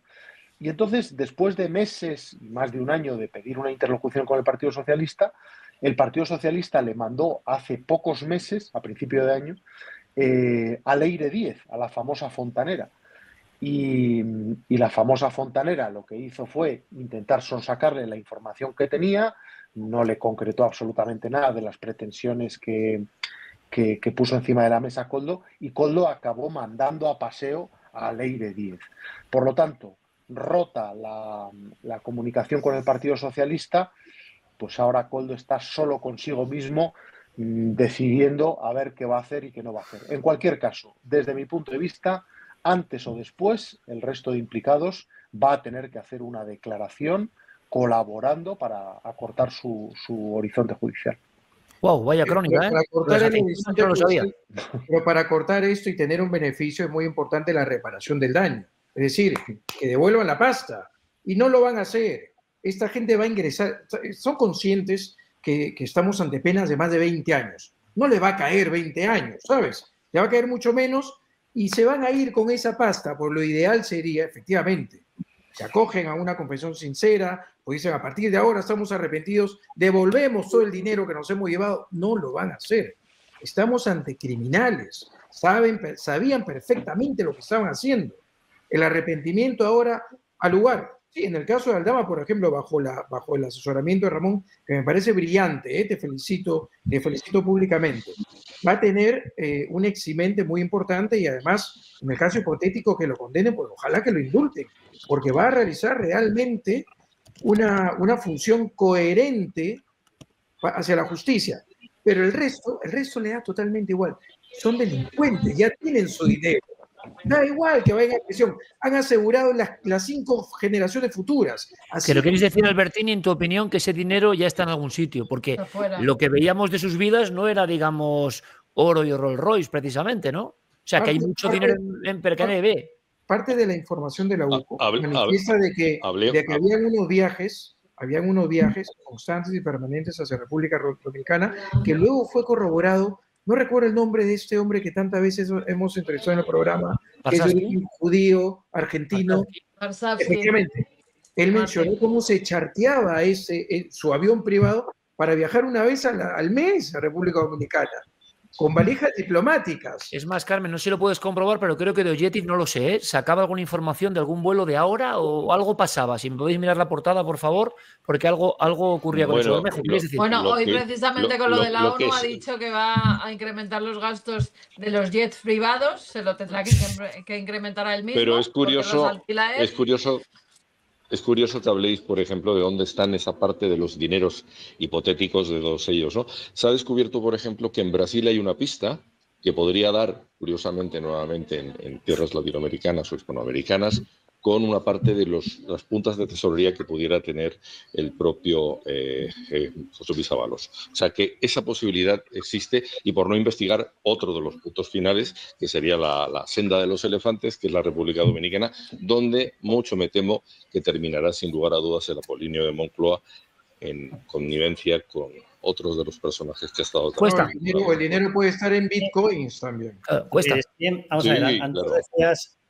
Y entonces, después de meses y más de un año de pedir una interlocución con el Partido Socialista, el Partido Socialista le mandó hace pocos meses, a principio de año, a Leire Díez, a la famosa fontanera. y la famosa fontanera lo que hizo fue intentar sonsacarle la información que tenía, no le concretó absolutamente nada de las pretensiones que puso encima de la mesa Koldo, y Koldo acabó mandando a paseo a Leire Díez. Por lo tanto, rota la comunicación con el Partido Socialista, pues ahora Koldo está solo consigo mismo, decidiendo a ver qué va a hacer y qué no va a hacer. En cualquier caso, desde mi punto de vista, antes o después, el resto de implicados va a tener que hacer una declaración colaborando para acortar su horizonte judicial. Wow, vaya crónica, ¿eh? Pero para cortar esto y tener un beneficio es muy importante la reparación del daño. Es decir, que devuelvan la pasta. Y no lo van a hacer. Esta gente va a ingresar. Son conscientes que estamos ante penas de más de 20 años. No le va a caer 20 años, ¿sabes? Le va a caer mucho menos y se van a ir con esa pasta. Por lo ideal sería, efectivamente, se acogen a una confesión sincera, o dicen a partir de ahora estamos arrepentidos, devolvemos todo el dinero que nos hemos llevado. No lo van a hacer. Estamos ante criminales. Sabían perfectamente lo que estaban haciendo. El arrepentimiento ahora al lugar. Sí, en el caso de Aldama, por ejemplo, bajo el asesoramiento de Ramón, que me parece brillante, te felicito públicamente. Va a tener un eximente muy importante y además, en el caso hipotético que lo condenen, pues ojalá que lo indulten, porque va a realizar realmente una función coherente hacia la justicia. Pero el resto le da totalmente igual. Son delincuentes, ya tienen su dinero. Da igual que vayan a prisión. Han asegurado las 5 generaciones futuras. Así ¿Pero quieres decir, Albertini, en tu opinión, que ese dinero ya está en algún sitio? Porque lo que veíamos de sus vidas no era, digamos, oro y Rolls Royce, precisamente, ¿no? O sea, que hay mucho dinero en PKNB. Parte de la información de la UCO manifiesta de que habían unos viajes constantes y permanentes hacia República Dominicana, que luego fue corroborado. No recuerdo el nombre de este hombre que tantas veces hemos entrevistado en el programa, que es de origen judío, argentino. Efectivamente, él mencionó cómo se charteaba su avión privado para viajar una vez al mes a República Dominicana, con valijas diplomáticas. Es más, Carmen, no sé si lo puedes comprobar, pero creo que de Oyetic no lo sé, ¿eh? ¿Sacaba alguna información de algún vuelo de ahora o algo pasaba? Si me podéis mirar la portada, por favor, porque algo ocurría con eso. Bueno, hoy precisamente con lo de la ONU ha dicho que va a incrementar los gastos de los jets privados, se lo tendrá que incrementar a él mismo. Pero es curioso que habléis, por ejemplo, de dónde están esa parte de los dineros hipotéticos de todos ellos, ¿no? Se ha descubierto, por ejemplo, que en Brasil hay una pista que podría dar, curiosamente, nuevamente en tierras latinoamericanas o hispanoamericanas, con una parte de las puntas de tesorería que pudiera tener el propio José Luis Ábalos. O sea que esa posibilidad existe, y por no investigar otro de los puntos finales, que sería la senda de los elefantes, que es la República Dominicana, donde mucho me temo que terminará sin lugar a dudas el Apolinio de Moncloa en connivencia con otros de los personajes que ha estado trabajando. El dinero puede estar en bitcoins también. Cuesta. Vamos a ver,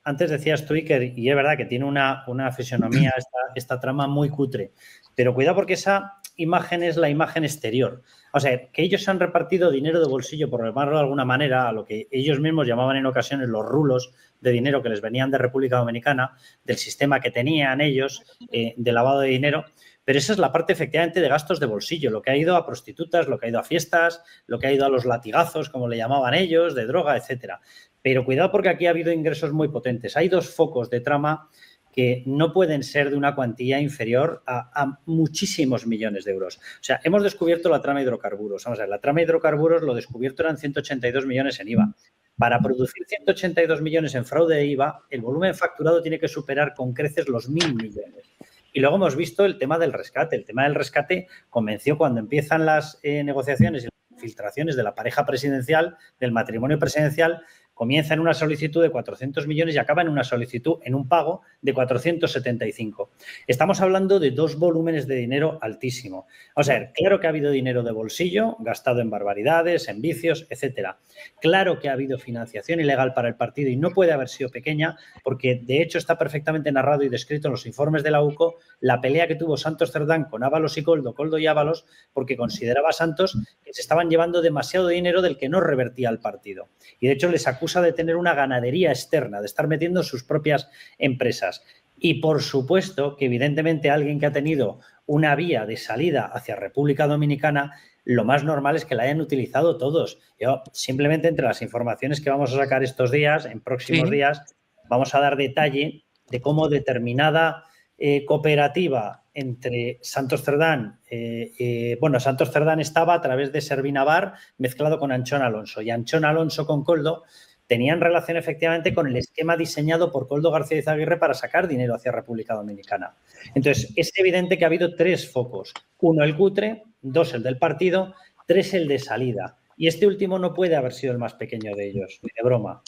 antes decías tú, Iker, y es verdad que tiene una fisonomía esta trama muy cutre, pero cuidado porque esa imagen es la imagen exterior. O sea, que ellos han repartido dinero de bolsillo, por llamarlo de alguna manera, a lo que ellos mismos llamaban en ocasiones los rulos de dinero que les venían de República Dominicana, del sistema que tenían ellos de lavado de dinero. Pero esa es la parte efectivamente de gastos de bolsillo, lo que ha ido a prostitutas, lo que ha ido a fiestas, lo que ha ido a los latigazos, como le llamaban ellos, de droga, etcétera. Pero cuidado porque aquí ha habido ingresos muy potentes. Hay 2 focos de trama que no pueden ser de una cuantía inferior a muchísimos millones de euros. O sea, hemos descubierto la trama de hidrocarburos. Vamos a ver, la trama de hidrocarburos, lo descubierto eran 182 millones en IVA. Para producir 182 millones en fraude de IVA, el volumen facturado tiene que superar con creces los 1.000 millones. Y luego hemos visto el tema del rescate. El tema del rescate convenció cuando empiezan las negociaciones y las filtraciones de la pareja presidencial, del matrimonio presidencial, comienza en una solicitud de 400 millones y acaba en una solicitud, en un pago de 475. Estamos hablando de 2 volúmenes de dinero altísimo. O sea, claro que ha habido dinero de bolsillo, gastado en barbaridades, en vicios, etcétera. Claro que ha habido financiación ilegal para el partido y no puede haber sido pequeña, porque de hecho está perfectamente narrado y descrito en los informes de la UCO la pelea que tuvo Santos Cerdán con Ábalos y Koldo y Ábalos, porque consideraba Santos que se estaban llevando demasiado dinero del que no revertía al partido. Y de hecho les acusa excusa de tener una ganadería externa, de estar metiendo sus propias empresas. Y por supuesto que evidentemente alguien que ha tenido una vía de salida hacia República Dominicana, lo más normal es que la hayan utilizado todos. Yo simplemente entre las informaciones que vamos a sacar estos días, en próximos días, vamos a dar detalle de cómo determinada cooperativa entre Santos Cerdán, Santos Cerdán estaba a través de Servinavar mezclado con Anchón Alonso, y Anchón Alonso con Koldo tenían relación efectivamente con el esquema diseñado por Koldo García Izaguirre para sacar dinero hacia República Dominicana. Entonces, es evidente que ha habido 3 focos. 1, el cutre; 2, el del partido; 3, el de salida. Y este último no puede haber sido el más pequeño de ellos, ni de broma.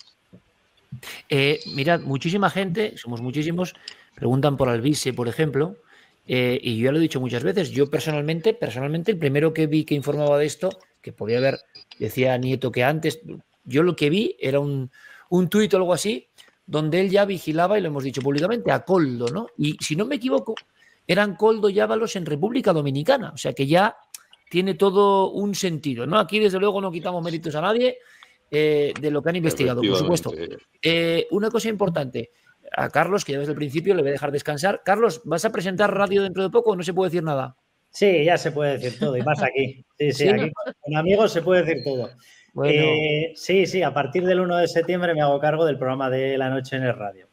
Mirad, muchísima gente, somos muchísimos, preguntan por Alvise, por ejemplo, y yo ya lo he dicho muchas veces, yo personalmente, el primero que vi que informaba de esto, que podía haber, decía Nieto que antes, yo lo que vi era un tuit o algo así, donde él ya vigilaba, y lo hemos dicho públicamente, a Koldo, ¿no? Y si no me equivoco, eran Koldo y Ábalos en República Dominicana, o sea que ya tiene todo un sentido, ¿no? Aquí desde luego no quitamos méritos a nadie de lo que han investigado, por supuesto. Una cosa importante, a Carlos, que ya desde el principio le voy a dejar descansar. Carlos, ¿vas a presentar radio dentro de poco o no se puede decir nada? Sí, ya se puede decir todo, y más aquí. Sí, aquí con amigos se puede decir todo. Bueno. Sí, a partir del 1 de septiembre me hago cargo del programa de La Noche en el Radio.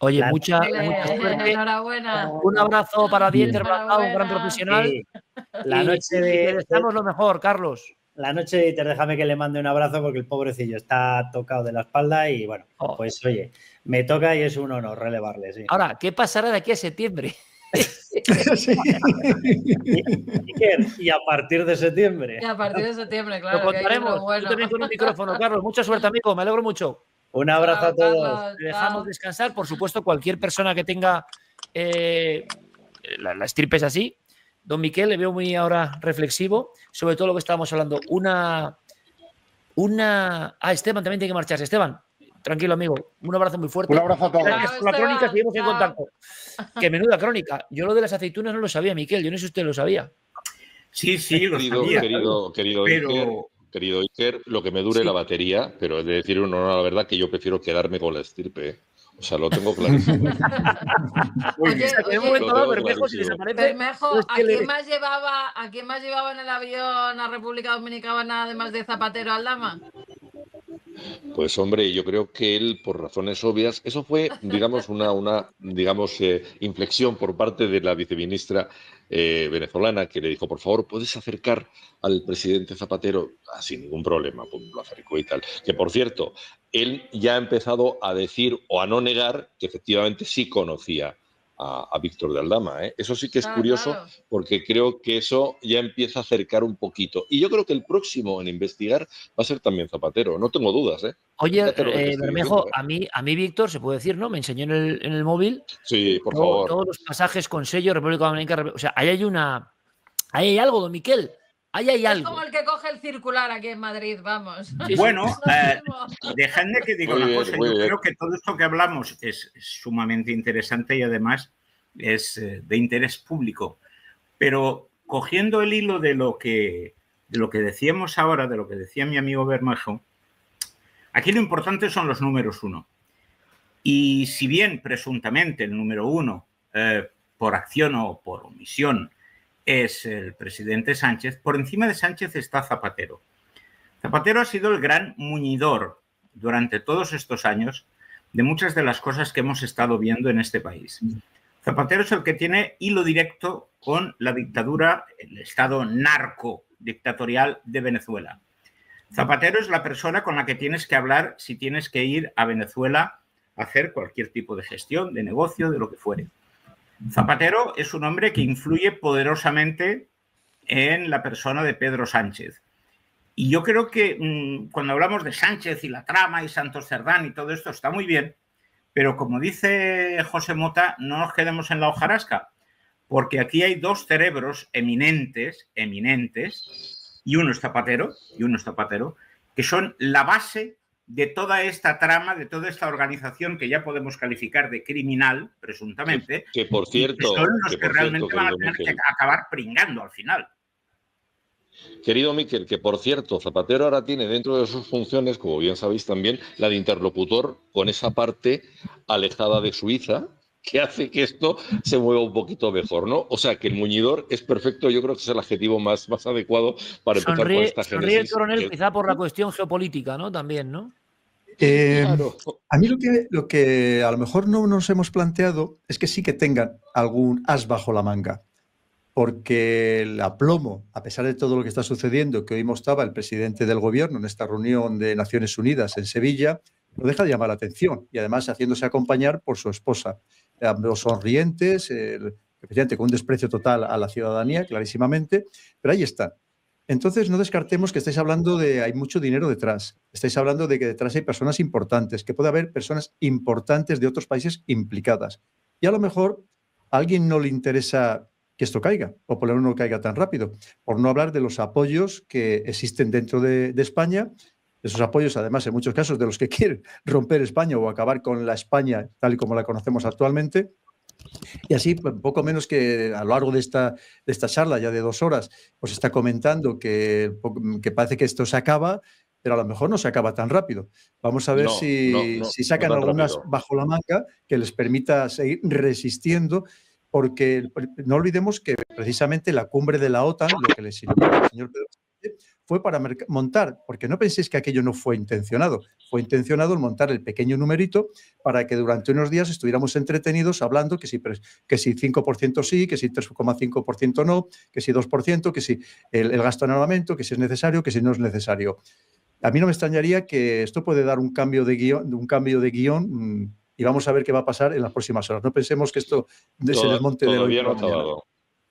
Oye, mucha suerte. Enhorabuena. Un abrazo para Dieter Brandao, un gran profesional. Sí. La noche te deseamos lo mejor, Carlos. La noche de Dieter, déjame que le mande un abrazo porque el pobrecillo está tocado de la espalda y bueno, pues oye, me toca y es un honor relevarle. Sí. Ahora, ¿qué pasará de aquí a septiembre? Y a partir de septiembre. Y a partir de septiembre, claro. Lo contaremos. Bueno. Tú también con un micrófono, Carlos. Mucha suerte, amigo. Me alegro mucho. Un abrazo a todos. Carlos, le dejamos descansar. Por supuesto, cualquier persona que tenga la estirpe es así. Don Miquel, le veo muy ahora reflexivo sobre todo lo que estábamos hablando. Esteban también tiene que marcharse. Esteban, tranquilo, amigo. Un abrazo muy fuerte. Un abrazo a todos. Gracias por la crónica, seguimos en contacto. Qué menuda crónica. Yo lo de las aceitunas no lo sabía, Miquel. Yo no sé si usted lo sabía. Sí, lo sabía. Querido Iker, lo que me dure la batería, pero es de decir la verdad que yo prefiero quedarme con la estirpe. O sea, lo tengo clarísimo. Bermejo, ¿a quién más llevaba en el avión a República Dominicana además de Zapatero Aldama? Pues hombre, yo creo que él, por razones obvias, eso fue, digamos, una inflexión por parte de la viceministra venezolana, que le dijo, por favor, ¿puedes acercar al presidente Zapatero? Sin ningún problema, pues lo acercó y tal. Que, por cierto, él ya ha empezado a decir o a no negar que efectivamente sí conocía a Víctor de Aldama. Eso sí que es curioso, claro, porque creo que eso ya empieza a acercar un poquito. Y yo creo que el próximo en investigar va a ser también Zapatero, no tengo dudas. Oye, Bermejo, a mí Víctor, se puede decir, ¿no? Me enseñó en el móvil. Sí, por favor. Todos los pasajes con sello República Dominicana. O sea, ahí hay algo, don Miquel. Ahí hay algo. Es como el que coge el circular aquí en Madrid, vamos. Bueno, dejadme que diga una cosa. Yo creo que todo esto que hablamos es sumamente interesante y además es de interés público. Pero cogiendo el hilo de lo que decíamos ahora, de lo que decía mi amigo Bermejo, aquí lo importante son los números 1. Y si bien presuntamente el número 1, por acción o por omisión, es el presidente Sánchez, por encima de Sánchez está Zapatero. Zapatero ha sido el gran muñidor durante todos estos años de muchas de las cosas que hemos estado viendo en este país. Zapatero es el que tiene hilo directo con la dictadura, el estado narco-dictatorial de Venezuela. Zapatero es la persona con la que tienes que hablar si tienes que ir a Venezuela a hacer cualquier tipo de gestión, de negocio, de lo que fuere. Zapatero es un hombre que influye poderosamente en la persona de Pedro Sánchez. Y yo creo que cuando hablamos de Sánchez y la trama y Santos Cerdán y todo esto está muy bien, pero como dice José Mota, no nos quedemos en la hojarasca, porque aquí hay 2 cerebros eminentes, y uno es Zapatero, que son la base de toda esta trama, de toda esta organización que ya podemos calificar de criminal, presuntamente, que por cierto, son los que realmente van a tener que acabar pringando al final. Querido Miquel, que por cierto, Zapatero ahora tiene dentro de sus funciones, como bien sabéis también, la de interlocutor con esa parte alejada de Suiza, que hace que esto se mueva un poquito mejor, ¿no? O sea, que el muñidor es perfecto, yo creo que es el adjetivo más adecuado para empezar con esta génesis. Sonríe el coronel, quizá por la cuestión geopolítica, ¿no? También, ¿no? Claro. A mí lo que a lo mejor no nos hemos planteado es que sí que tengan algún as bajo la manga, porque el aplomo, a pesar de todo lo que está sucediendo, que hoy mostraba el presidente del gobierno en esta reunión de Naciones Unidas en Sevilla, no deja de llamar la atención, y además haciéndose acompañar por su esposa. Ambos sonrientes, el presidente con un desprecio total a la ciudadanía, clarísimamente, pero ahí están. Entonces, no descartemos que estáis hablando de hay mucho dinero detrás. Estáis hablando de que detrás hay personas importantes, que puede haber personas importantes de otros países implicadas. Y a lo mejor a alguien no le interesa que esto caiga, o por lo menos no caiga tan rápido. Por no hablar de los apoyos que existen dentro de España, esos apoyos, además, en muchos casos, de los que quieren romper España o acabar con la España tal y como la conocemos actualmente. Y así, poco menos que a lo largo de esta charla, ya de 2 horas, os está comentando que parece que esto se acaba, pero a lo mejor no se acaba tan rápido. Vamos a ver si sacan algunas bajo la manga que les permita seguir resistiendo, porque no olvidemos que precisamente la cumbre de la OTAN, lo que le sirvió al señor Pedro Sánchez, fue para montar, porque no penséis que aquello no fue intencionado el montar el pequeño numerito para que durante unos días estuviéramos entretenidos hablando que si 5% sí, que si 3,5% no, que si 2%, que si el gasto en armamento, que si es necesario, que si no es necesario. A mí no me extrañaría que esto puede dar un cambio de guión, y vamos a ver qué va a pasar en las próximas horas. No pensemos que esto se desmonte de hoy por la mañana.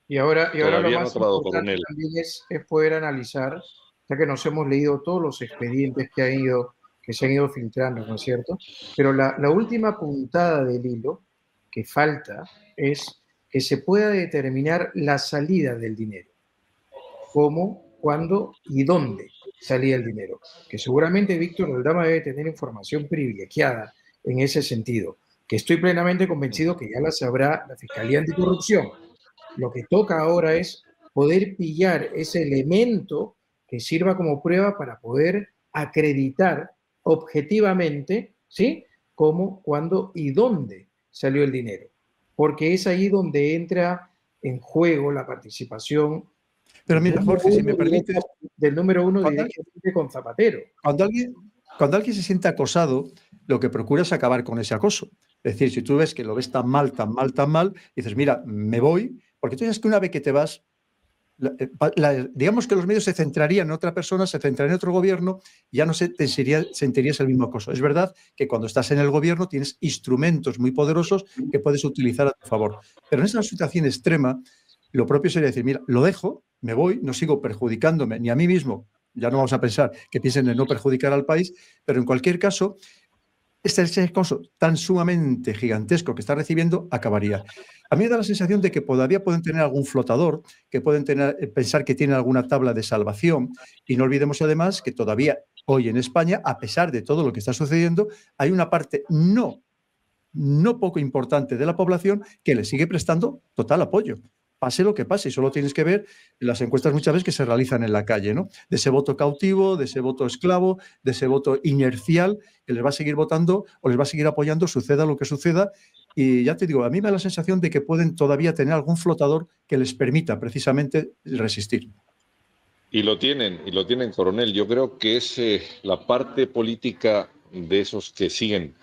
Y ahora lo más importante también es poder analizar, ya que nos hemos leído todos los expedientes que se han ido filtrando, ¿no es cierto? Pero la última puntada del hilo que falta es que se pueda determinar la salida del dinero. ¿Cómo, cuándo y dónde salía el dinero? Que seguramente Víctor Aldama debe tener información privilegiada en ese sentido, que estoy plenamente convencido que ya la sabrá la Fiscalía Anticorrupción. Lo que toca ahora es poder pillar ese elemento que sirva como prueba para poder acreditar objetivamente, ¿sí?, cómo, cuándo y dónde salió el dinero. Porque es ahí donde entra en juego la participación. Pero mira, Jorge, si me permites, del número 1 directamente con Zapatero. Cuando alguien se siente acosado, lo que procura es acabar con ese acoso. Es decir, si tú ves que lo ves tan mal, dices, mira, me voy, porque tú sabes que una vez que te vas, digamos que los medios se centrarían en otra persona, se centrarían en otro gobierno, ya no sentirías el mismo acoso. Es verdad que cuando estás en el gobierno tienes instrumentos muy poderosos que puedes utilizar a tu favor. Pero en esa situación extrema, lo propio sería decir, mira, lo dejo, me voy, no sigo perjudicándome ni a mí mismo, ya no vamos a pensar que piensen en no perjudicar al país, pero en cualquier caso, ese acoso tan sumamente gigantesco que está recibiendo acabaría. A mí me da la sensación de que todavía pueden tener algún flotador, que pueden pensar que tienen alguna tabla de salvación, y no olvidemos además que todavía hoy en España, a pesar de todo lo que está sucediendo, hay una parte no poco importante de la población que le sigue prestando total apoyo. Pase lo que pase, y solo tienes que ver las encuestas muchas veces que se realizan en la calle, ¿no? De ese voto cautivo, de ese voto esclavo, de ese voto inercial, que les va a seguir votando o les va a seguir apoyando, suceda lo que suceda. Y ya te digo, a mí me da la sensación de que pueden todavía tener algún flotador que les permita precisamente resistir. Y lo tienen, coronel. Yo creo que es la parte política de esos que siguen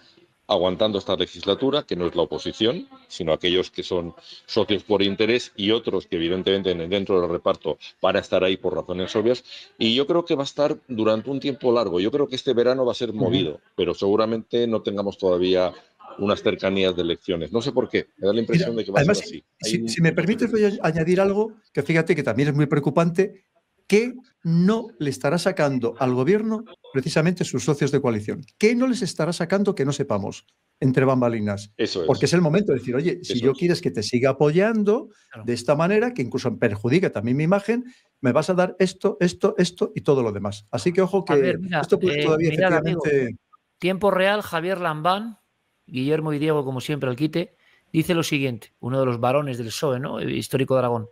aguantando esta legislatura, que no es la oposición, sino aquellos que son socios por interés y otros que evidentemente dentro del reparto van a estar ahí por razones obvias. Y yo creo que va a estar durante un tiempo largo. Yo creo que este verano va a ser movido, pero seguramente no tengamos todavía unas cercanías de elecciones. No sé por qué, me da la impresión de que va a ser así. Si me permites, voy a añadir algo que fíjate que también es muy preocupante, que no le estará sacando al gobierno precisamente sus socios de coalición. ¿Qué no les estará sacando que no sepamos entre bambalinas? Eso es. Porque es el momento de decir, oye, si yo quieres que te siga apoyando de esta manera, que incluso perjudica también mi imagen, me vas a dar esto y todo lo demás. Así que ojo que esto puede todavía efectivamente... Amigo, tiempo real, Javier Lambán, Guillermo y Diego, como siempre, al quite, dice lo siguiente, uno de los varones del PSOE, ¿no?, histórico de Aragón.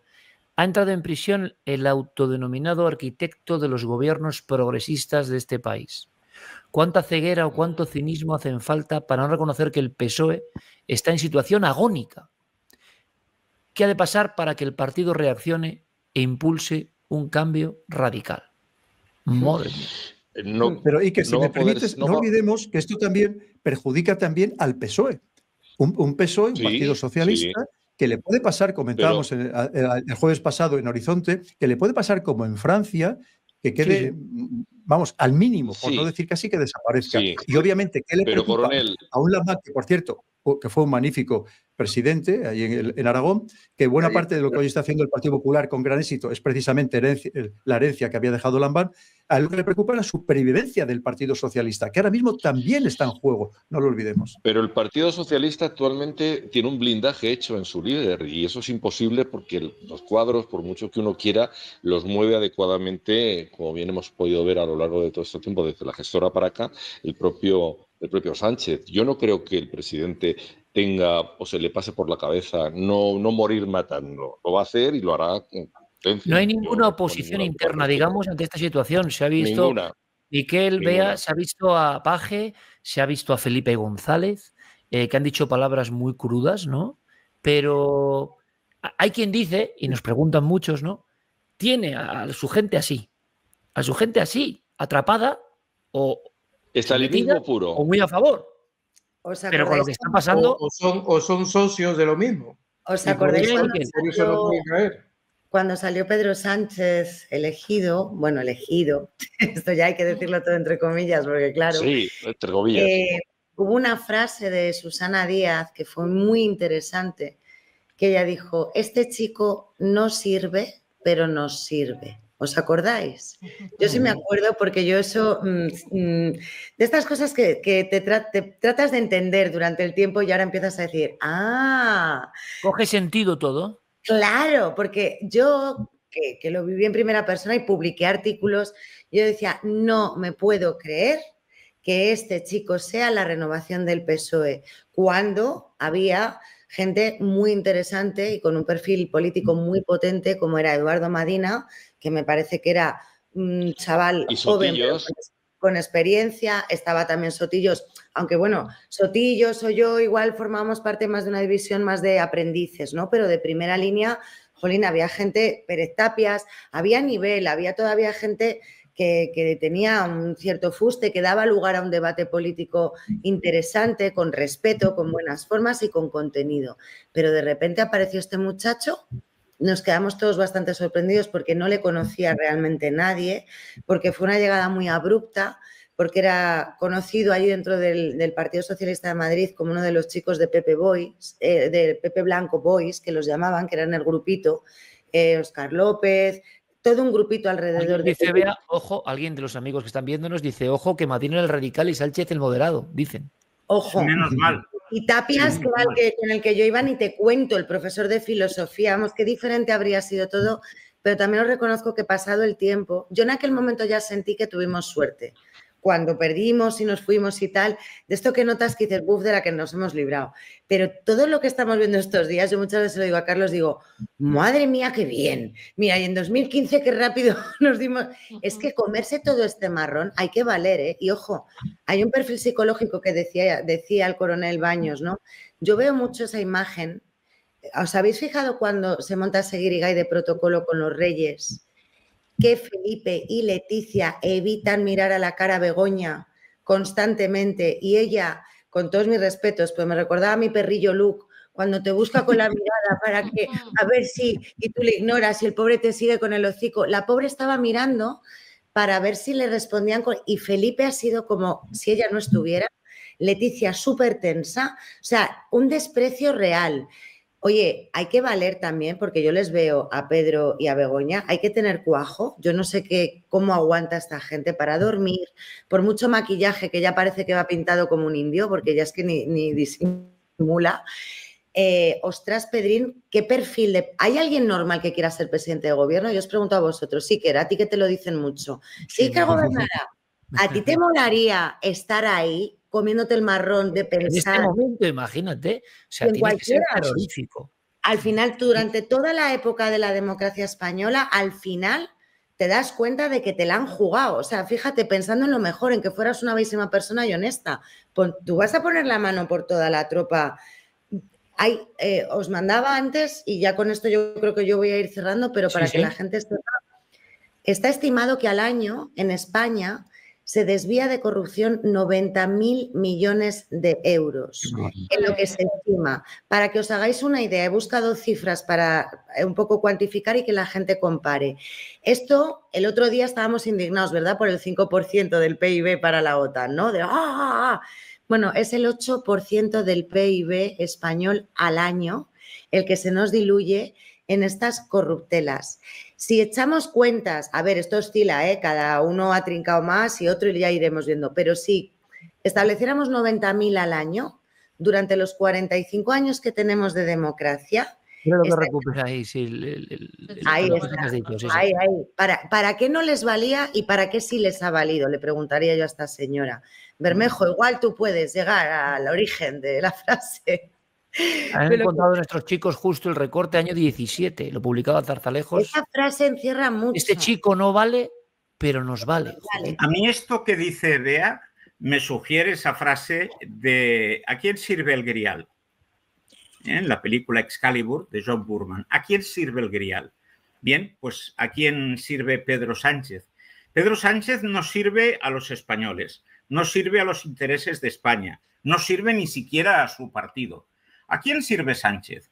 Ha entrado en prisión el autodenominado arquitecto de los gobiernos progresistas de este país. ¿Cuánta ceguera o cuánto cinismo hacen falta para no reconocer que el PSOE está en situación agónica? ¿Qué ha de pasar para que el partido reaccione e impulse un cambio radical? Madre mía. No, pero y que si me permites, no olvidemos que esto también perjudica también al PSOE. Un PSOE, un partido socialista, que le puede pasar, comentábamos el jueves pasado en Horizonte, que le puede pasar como en Francia, que quede, vamos, al mínimo, por no decir casi que desaparezca. Y obviamente, ¿qué le preocupa a un Lamar, que por cierto, que fue un magnífico presidente ahí en Aragón, que buena parte de lo que hoy está haciendo el Partido Popular con gran éxito es precisamente la herencia que había dejado Lamar? A él le preocupa la supervivencia del Partido Socialista, que ahora mismo también está en juego, no lo olvidemos. Pero el Partido Socialista actualmente tiene un blindaje hecho en su líder y eso es imposible porque los cuadros, por mucho que uno quiera, los mueve adecuadamente, como bien hemos podido ver a lo largo de todo este tiempo, desde la gestora para acá, el propio Sánchez. Yo no creo que el presidente tenga o se le pase por la cabeza no morir matando. Lo va a hacer y lo hará con potencia. No hay ninguna oposición interna, digamos, ante esta situación. Se ha visto Miquel Bea, se ha visto a Paje, se ha visto a Felipe González, que han dicho palabras muy crudas, ¿no? Pero hay quien dice, y nos preguntan muchos, ¿no? Tiene a su gente así, atrapada o estalinismo puro o muy a favor. Pero con lo que está pasando... O son socios de lo mismo. ¿Os acordáis cuando salió Pedro Sánchez elegido? Bueno, elegido. Esto ya hay que decirlo todo entre comillas, porque claro... Sí, entre comillas. Hubo una frase de Susana Díaz que fue muy interesante, que ella dijo, este chico no sirve, pero nos sirve. ¿Os acordáis? Yo sí me acuerdo porque yo eso, de estas cosas que te tratas de entender durante el tiempo y ahora empiezas a decir, ¿coge sentido todo? Claro, porque yo, que lo viví en primera persona y publiqué artículos, yo decía, no me puedo creer que este chico sea la renovación del PSOE, cuando había gente muy interesante y con un perfil político muy potente como era Eduardo Madina, que me parece que era un chaval joven con experiencia, estaba también Sotillos, aunque bueno, Sotillos o yo igual formábamos parte más de una división más de aprendices, ¿no? Pero de primera línea, jolín, había gente, Pérez Tapias, había nivel, había todavía gente que tenía un cierto fuste, que daba lugar a un debate político interesante, con respeto, con buenas formas y con contenido. Pero de repente apareció este muchacho, nos quedamos todos bastante sorprendidos porque no le conocía realmente nadie, porque fue una llegada muy abrupta, porque era conocido allí dentro del Partido Socialista de Madrid como uno de los chicos de Pepe Boys, de Pepe Blanco Boys, que los llamaban, que eran el grupito, Óscar López, todo un grupito alrededor de... Dice, Bea, ojo, alguien de los amigos que están viéndonos dice, ojo, que Madina el radical y Sánchez el moderado, dicen. Ojo. Menos mal. Y Tapias, que era con el que yo iba, ni te cuento, el profesor de filosofía, vamos, qué diferente habría sido todo, pero también os reconozco que pasado el tiempo, yo en aquel momento ya sentí que tuvimos suerte. Cuando perdimos y nos fuimos y tal, de esto que notas que dices, buf, de la que nos hemos librado. Pero todo lo que estamos viendo estos días, yo muchas veces lo digo a Carlos, digo, madre mía, qué bien. Mira, y en 2015 qué rápido nos dimos... Es que comerse todo este marrón hay que valer, ¿eh? Y ojo, hay un perfil psicológico que decía el coronel Baños, ¿no? Yo veo mucho esa imagen. ¿Os habéis fijado cuando se monta Seguirigay de protocolo con los reyes? Que Felipe y Leticia evitan mirar a la cara a Begoña constantemente y ella, con todos mis respetos, pues me recordaba a mi perrillo Luke, cuando te busca con la mirada para que, a ver si, y tú le ignoras y el pobre te sigue con el hocico. La pobre estaba mirando para ver si le respondían y Felipe ha sido como si ella no estuviera, Leticia súper tensa, o sea, un desprecio real. Oye, hay que valer también, porque yo les veo a Pedro y a Begoña, hay que tener cuajo. Yo no sé cómo aguanta esta gente para dormir, por mucho maquillaje que ya parece que va pintado como un indio, porque ya es que ni disimula. Ostras, Pedrín, ¿qué perfil de...? ¿Hay alguien normal que quiera ser presidente de gobierno? Yo os pregunto a vosotros, Siker, a ti que te lo dicen mucho. Sí que gobernará. ¿A ti te molaría estar ahí comiéndote el marrón de pensar? En este momento, imagínate, o sea, tienes que ser terrorífico. al final, durante toda la época de la democracia española, al final te das cuenta de que te la han jugado. O sea, fíjate, pensando en lo mejor, en que fueras una bellísima persona y honesta. Tú vas a poner la mano por toda la tropa. Os mandaba antes, y ya con esto yo creo que yo voy a ir cerrando, pero para que la gente sepa, está estimado que al año en España se desvía de corrupción 90.000 millones de euros, en lo que se estima. Para que os hagáis una idea, he buscado cifras para un poco cuantificar y que la gente compare. Esto, el otro día estábamos indignados, ¿verdad?, por el 5% del PIB para la OTAN, ¿no? Bueno, es el 8% del PIB español al año el que se nos diluye en estas corruptelas. Si echamos cuentas, a ver, esto oscila, cada uno ha trincado más y otro y ya iremos viendo, pero si estableciéramos 90.000 al año durante los 45 años que tenemos de democracia... Creo que recupera ahí, sí. Ahí está. ¿Para qué no les valía y para qué sí les ha valido? Le preguntaría yo a esta señora. Bermejo, igual tú puedes llegar al origen de la frase. Han encontrado nuestros chicos justo el recorte año 17, lo publicaba Zarzalejos. Esa frase encierra mucho. Este chico no vale, pero nos vale. A mí esto que dice Bea me sugiere esa frase de ¿a quién sirve el grial? En la película Excalibur de John Boorman. ¿A quién sirve el grial? Bien, pues ¿a quién sirve Pedro Sánchez? Pedro Sánchez no sirve a los españoles, no sirve a los intereses de España, no sirve ni siquiera a su partido. ¿A quién sirve Sánchez?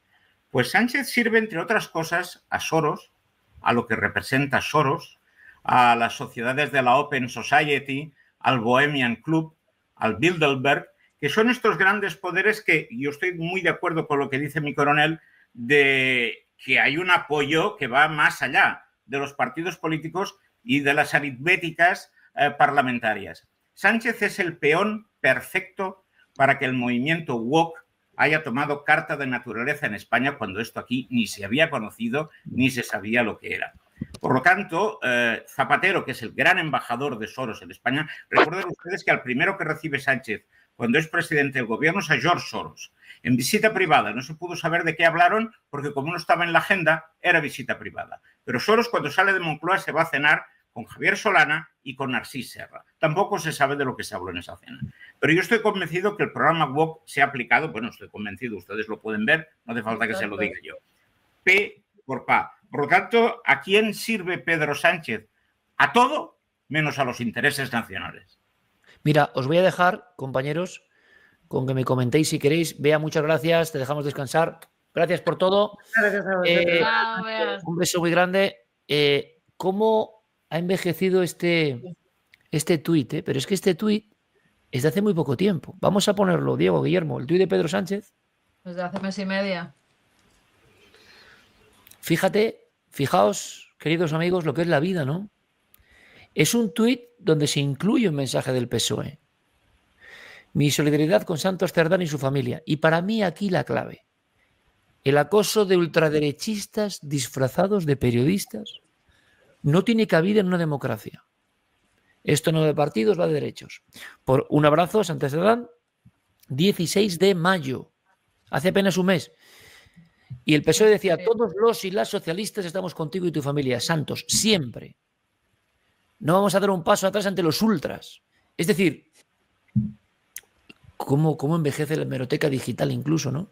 Pues Sánchez sirve, entre otras cosas, a Soros, a lo que representa Soros, a las sociedades de la Open Society, al Bohemian Club, al Bilderberg, que son estos grandes poderes que yo estoy muy de acuerdo con lo que dice mi coronel, de que hay un apoyo que va más allá de los partidos políticos y de las aritméticas parlamentarias. Sánchez es el peón perfecto para que el movimiento woke haya tomado carta de naturaleza en España cuando esto aquí ni se había conocido ni se sabía lo que era. Por lo tanto, Zapatero, que es el gran embajador de Soros en España, recuerden ustedes que al primero que recibe Sánchez cuando es presidente del gobierno es a George Soros. En visita privada no se pudo saber de qué hablaron porque como no estaba en la agenda, era visita privada. Pero Soros cuando sale de Moncloa se va a cenar con Javier Solana y con Narcís Serra. Tampoco se sabe de lo que se habló en esa cena. Pero yo estoy convencido que el programa WOC se ha aplicado, bueno, estoy convencido, ustedes lo pueden ver, no hace falta que se lo diga yo. P por pa. Por lo tanto, ¿a quién sirve Pedro Sánchez? A todo menos a los intereses nacionales. Mira, os voy a dejar, compañeros, con que me comentéis si queréis. Bea, muchas gracias, te dejamos descansar. Gracias por todo. Gracias a vosotros. Un beso muy grande. ¿Cómo ha envejecido este tuit? Pero es que este tuit es de hace muy poco tiempo. Vamos a ponerlo, Diego, Guillermo, el tuit de Pedro Sánchez. Desde hace mes y media. Fijaos, queridos amigos, lo que es la vida, ¿no? Es un tuit donde se incluye un mensaje del PSOE. Mi solidaridad con Santos Cerdán y su familia. Y para mí aquí la clave. El acoso de ultraderechistas disfrazados de periodistas no tiene cabida en una democracia. Esto no de partidos, va de derechos. Por un abrazo, Santos Cerdán, 16 de mayo. Hace apenas un mes. Y el PSOE decía, todos los y las socialistas estamos contigo y tu familia. Santos, siempre. No vamos a dar un paso atrás ante los ultras. Es decir, ¿cómo envejece la hemeroteca digital incluso, no?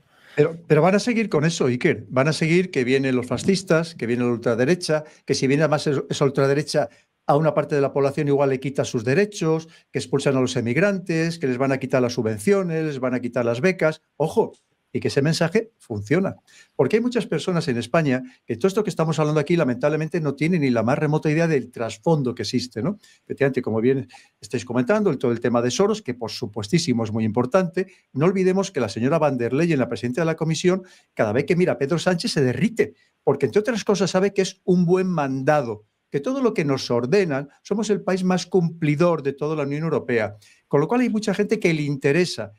Pero van a seguir con eso, Iker. Van a seguir que vienen los fascistas, que viene la ultraderecha, que si viene además esa ultraderecha a una parte de la población igual le quita sus derechos, que expulsan a los emigrantes, que les van a quitar las subvenciones, les van a quitar las becas. Ojo, y que ese mensaje funciona. Porque hay muchas personas en España que todo esto que estamos hablando aquí lamentablemente no tienen ni la más remota idea del trasfondo que existe, ¿no? Efectivamente, como bien estáis comentando, todo el tema de Soros, que por supuestísimo es muy importante. No olvidemos que la señora Van der Leyen, la presidenta de la Comisión, cada vez que mira a Pedro Sánchez se derrite, porque entre otras cosas sabe que es un buen mandado, que todo lo que nos ordenan, somos el país más cumplidor de toda la Unión Europea, con lo cual hay mucha gente que le interesa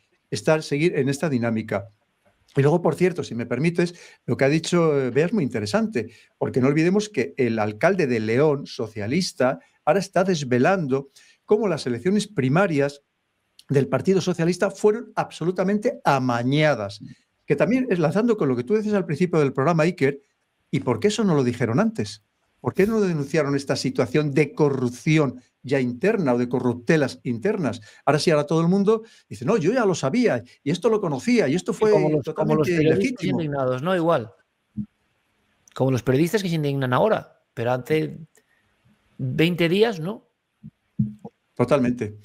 seguir en esta dinámica. Y luego, por cierto, si me permites, lo que ha dicho Bea es muy interesante, porque no olvidemos que el alcalde de León, socialista, ahora está desvelando cómo las elecciones primarias del Partido Socialista fueron absolutamente amañadas, que también es lanzando con lo que tú decías al principio del programa, Iker, ¿y por qué eso no lo dijeron antes? ¿Por qué no denunciaron esta situación de corrupción ya interna o de corruptelas internas? Ahora sí, ahora todo el mundo dice, no, yo ya lo sabía y esto lo conocía y esto fue como los totalmente periodistas ilegítimo. Indignados, ¿no? Igual. Como los periodistas que se indignan ahora, pero hace 20 días, ¿no? Totalmente.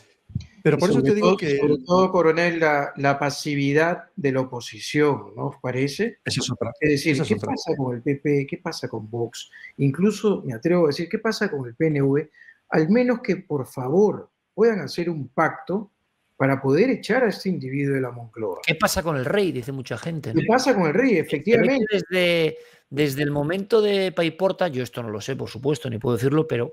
Pero por eso te digo que... Sobre todo, coronel, la pasividad de la oposición, ¿no os parece? Esa es otra. Es decir, ¿qué pasa con el PP? ¿Qué pasa con Vox? Incluso, me atrevo a decir, ¿qué pasa con el PNV? Al menos que, por favor, puedan hacer un pacto para poder echar a este individuo de la Moncloa. ¿Qué pasa con el rey? Dice mucha gente, ¿no? ¿Qué pasa con el rey? Efectivamente. Desde el momento de Paiporta, yo esto no lo sé, por supuesto, ni puedo decirlo, pero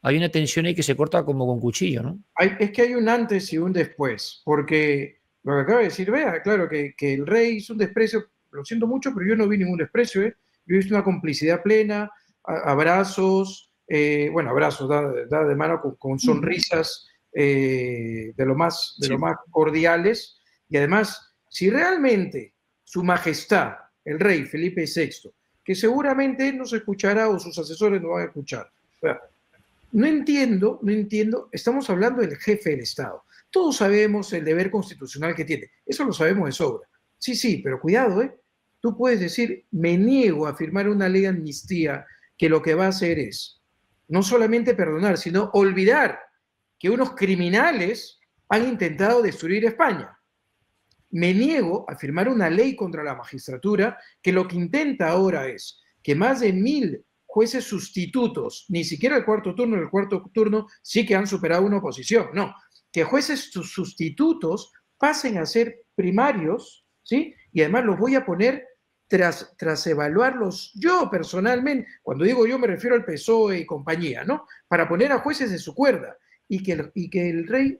hay una tensión ahí que se corta como con cuchillo, ¿no? Es que hay un antes y un después, porque lo que acaba de decir, vea, claro, que el rey hizo un desprecio, lo siento mucho, pero yo no vi ningún desprecio, ¿eh? Yo he visto una complicidad plena, abrazos, abrazos, da de mano con sonrisas de lo más cordiales, y además, si realmente su majestad, el rey Felipe VI, que seguramente no se escuchará o sus asesores no van a escuchar, o sea, no entiendo, estamos hablando del jefe del Estado. Todos sabemos el deber constitucional que tiene, eso lo sabemos de sobra. Sí, pero cuidado, ¿eh? Tú puedes decir, me niego a firmar una ley de amnistía que lo que va a hacer es no solamente perdonar, sino olvidar que unos criminales han intentado destruir España. Me niego a firmar una ley contra la magistratura que lo que intenta ahora es que más de 1000 jueces sustitutos, ni siquiera el cuarto turno sí que han superado una oposición, no, que jueces sustitutos pasen a ser primarios, ¿sí? Y además los voy a poner tras evaluarlos yo personalmente, cuando digo yo me refiero al PSOE y compañía, ¿no? Para poner a jueces de su cuerda y que el rey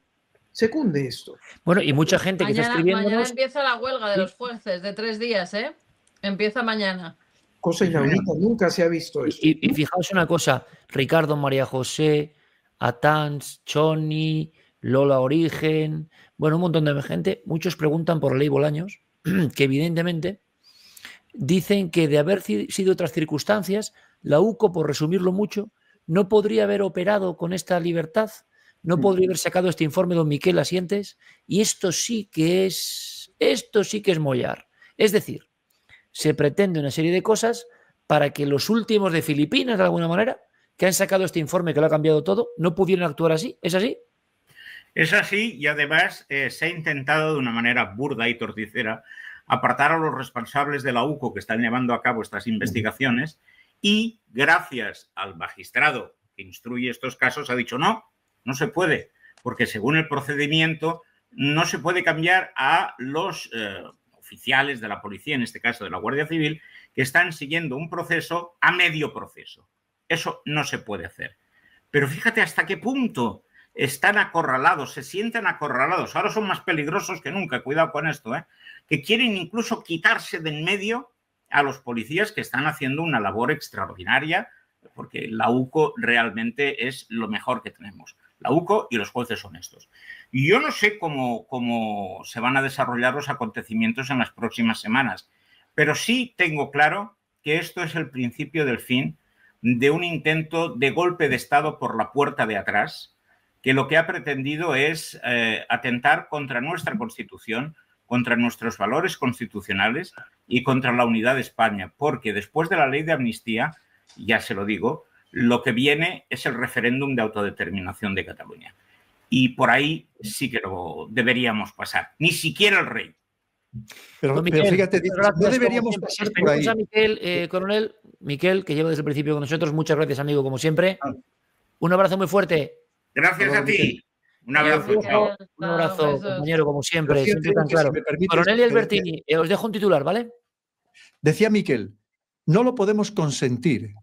secunde esto. Bueno, y mucha gente que está escribiendo... Mañana empieza la huelga de los jueces de 3 días, ¿eh? Empieza mañana. Cosa inaudita, nunca se ha visto esto. Y fijaos una cosa, Ricardo, María José, Atans, Choni, Lola Origen, bueno, un montón de gente, muchos preguntan por la ley Bolaños, que evidentemente dicen que de haber sido otras circunstancias, la UCO, por resumirlo mucho, no podría haber operado con esta libertad, no podría haber sacado este informe don Miquel Asientes, y esto sí que es mollar. Es decir, se pretende una serie de cosas para que los últimos de Filipinas, de alguna manera, que han sacado este informe que lo ha cambiado todo, no pudieran actuar así. ¿Es así? Es así, y además se ha intentado de una manera burda y torticera apartar a los responsables de la UCO que están llevando a cabo estas investigaciones, y gracias al magistrado que instruye estos casos ha dicho no se puede, porque según el procedimiento no se puede cambiar a los oficiales de la policía, en este caso de la Guardia Civil, que están siguiendo un proceso a medio proceso. Eso no se puede hacer. Pero fíjate hasta qué punto están acorralados, se sienten acorralados. Ahora son más peligrosos que nunca, cuidado con esto, ¿eh? Que quieren incluso quitarse de en medio a los policías que están haciendo una labor extraordinaria, porque la UCO realmente es lo mejor que tenemos. La UCO y los jueces honestos. Y yo no sé cómo se van a desarrollar los acontecimientos en las próximas semanas, pero sí tengo claro que esto es el principio del fin de un intento de golpe de Estado por la puerta de atrás, que lo que ha pretendido es atentar contra nuestra Constitución, contra nuestros valores constitucionales y contra la unidad de España, porque después de la ley de amnistía, ya se lo digo, lo que viene es el referéndum de autodeterminación de Cataluña. Y por ahí sí que lo deberíamos pasar. Ni siquiera el rey. Pero fíjate, no deberíamos pasar por ahí. A Miquel, coronel, Miquel, que lleva desde el principio con nosotros. Muchas gracias, amigo, como siempre. Un abrazo muy fuerte. Gracias a ti. Un abrazo. Un abrazo, compañero, como siempre. Siempre tan claro. Coronel y Albertini, os dejo un titular, ¿vale? Decía Miquel, no lo podemos consentir.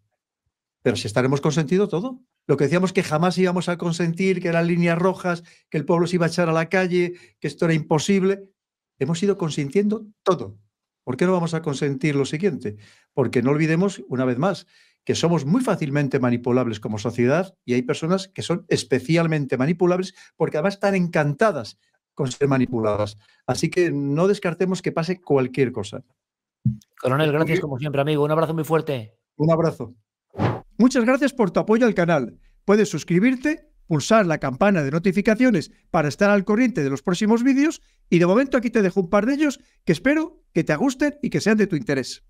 Pero si estaremos consentido todo. Lo que decíamos que jamás íbamos a consentir, que eran líneas rojas, que el pueblo se iba a echar a la calle, que esto era imposible. Hemos ido consintiendo todo. ¿Por qué no vamos a consentir lo siguiente? Porque no olvidemos, una vez más, que somos muy fácilmente manipulables como sociedad y hay personas que son especialmente manipulables porque además están encantadas con ser manipuladas. Así que no descartemos que pase cualquier cosa. Coronel, gracias como siempre, amigo. Un abrazo muy fuerte. Un abrazo. Muchas gracias por tu apoyo al canal. Puedes suscribirte, pulsar la campana de notificaciones para estar al corriente de los próximos vídeos y de momento aquí te dejo un par de ellos que espero que te gusten y que sean de tu interés.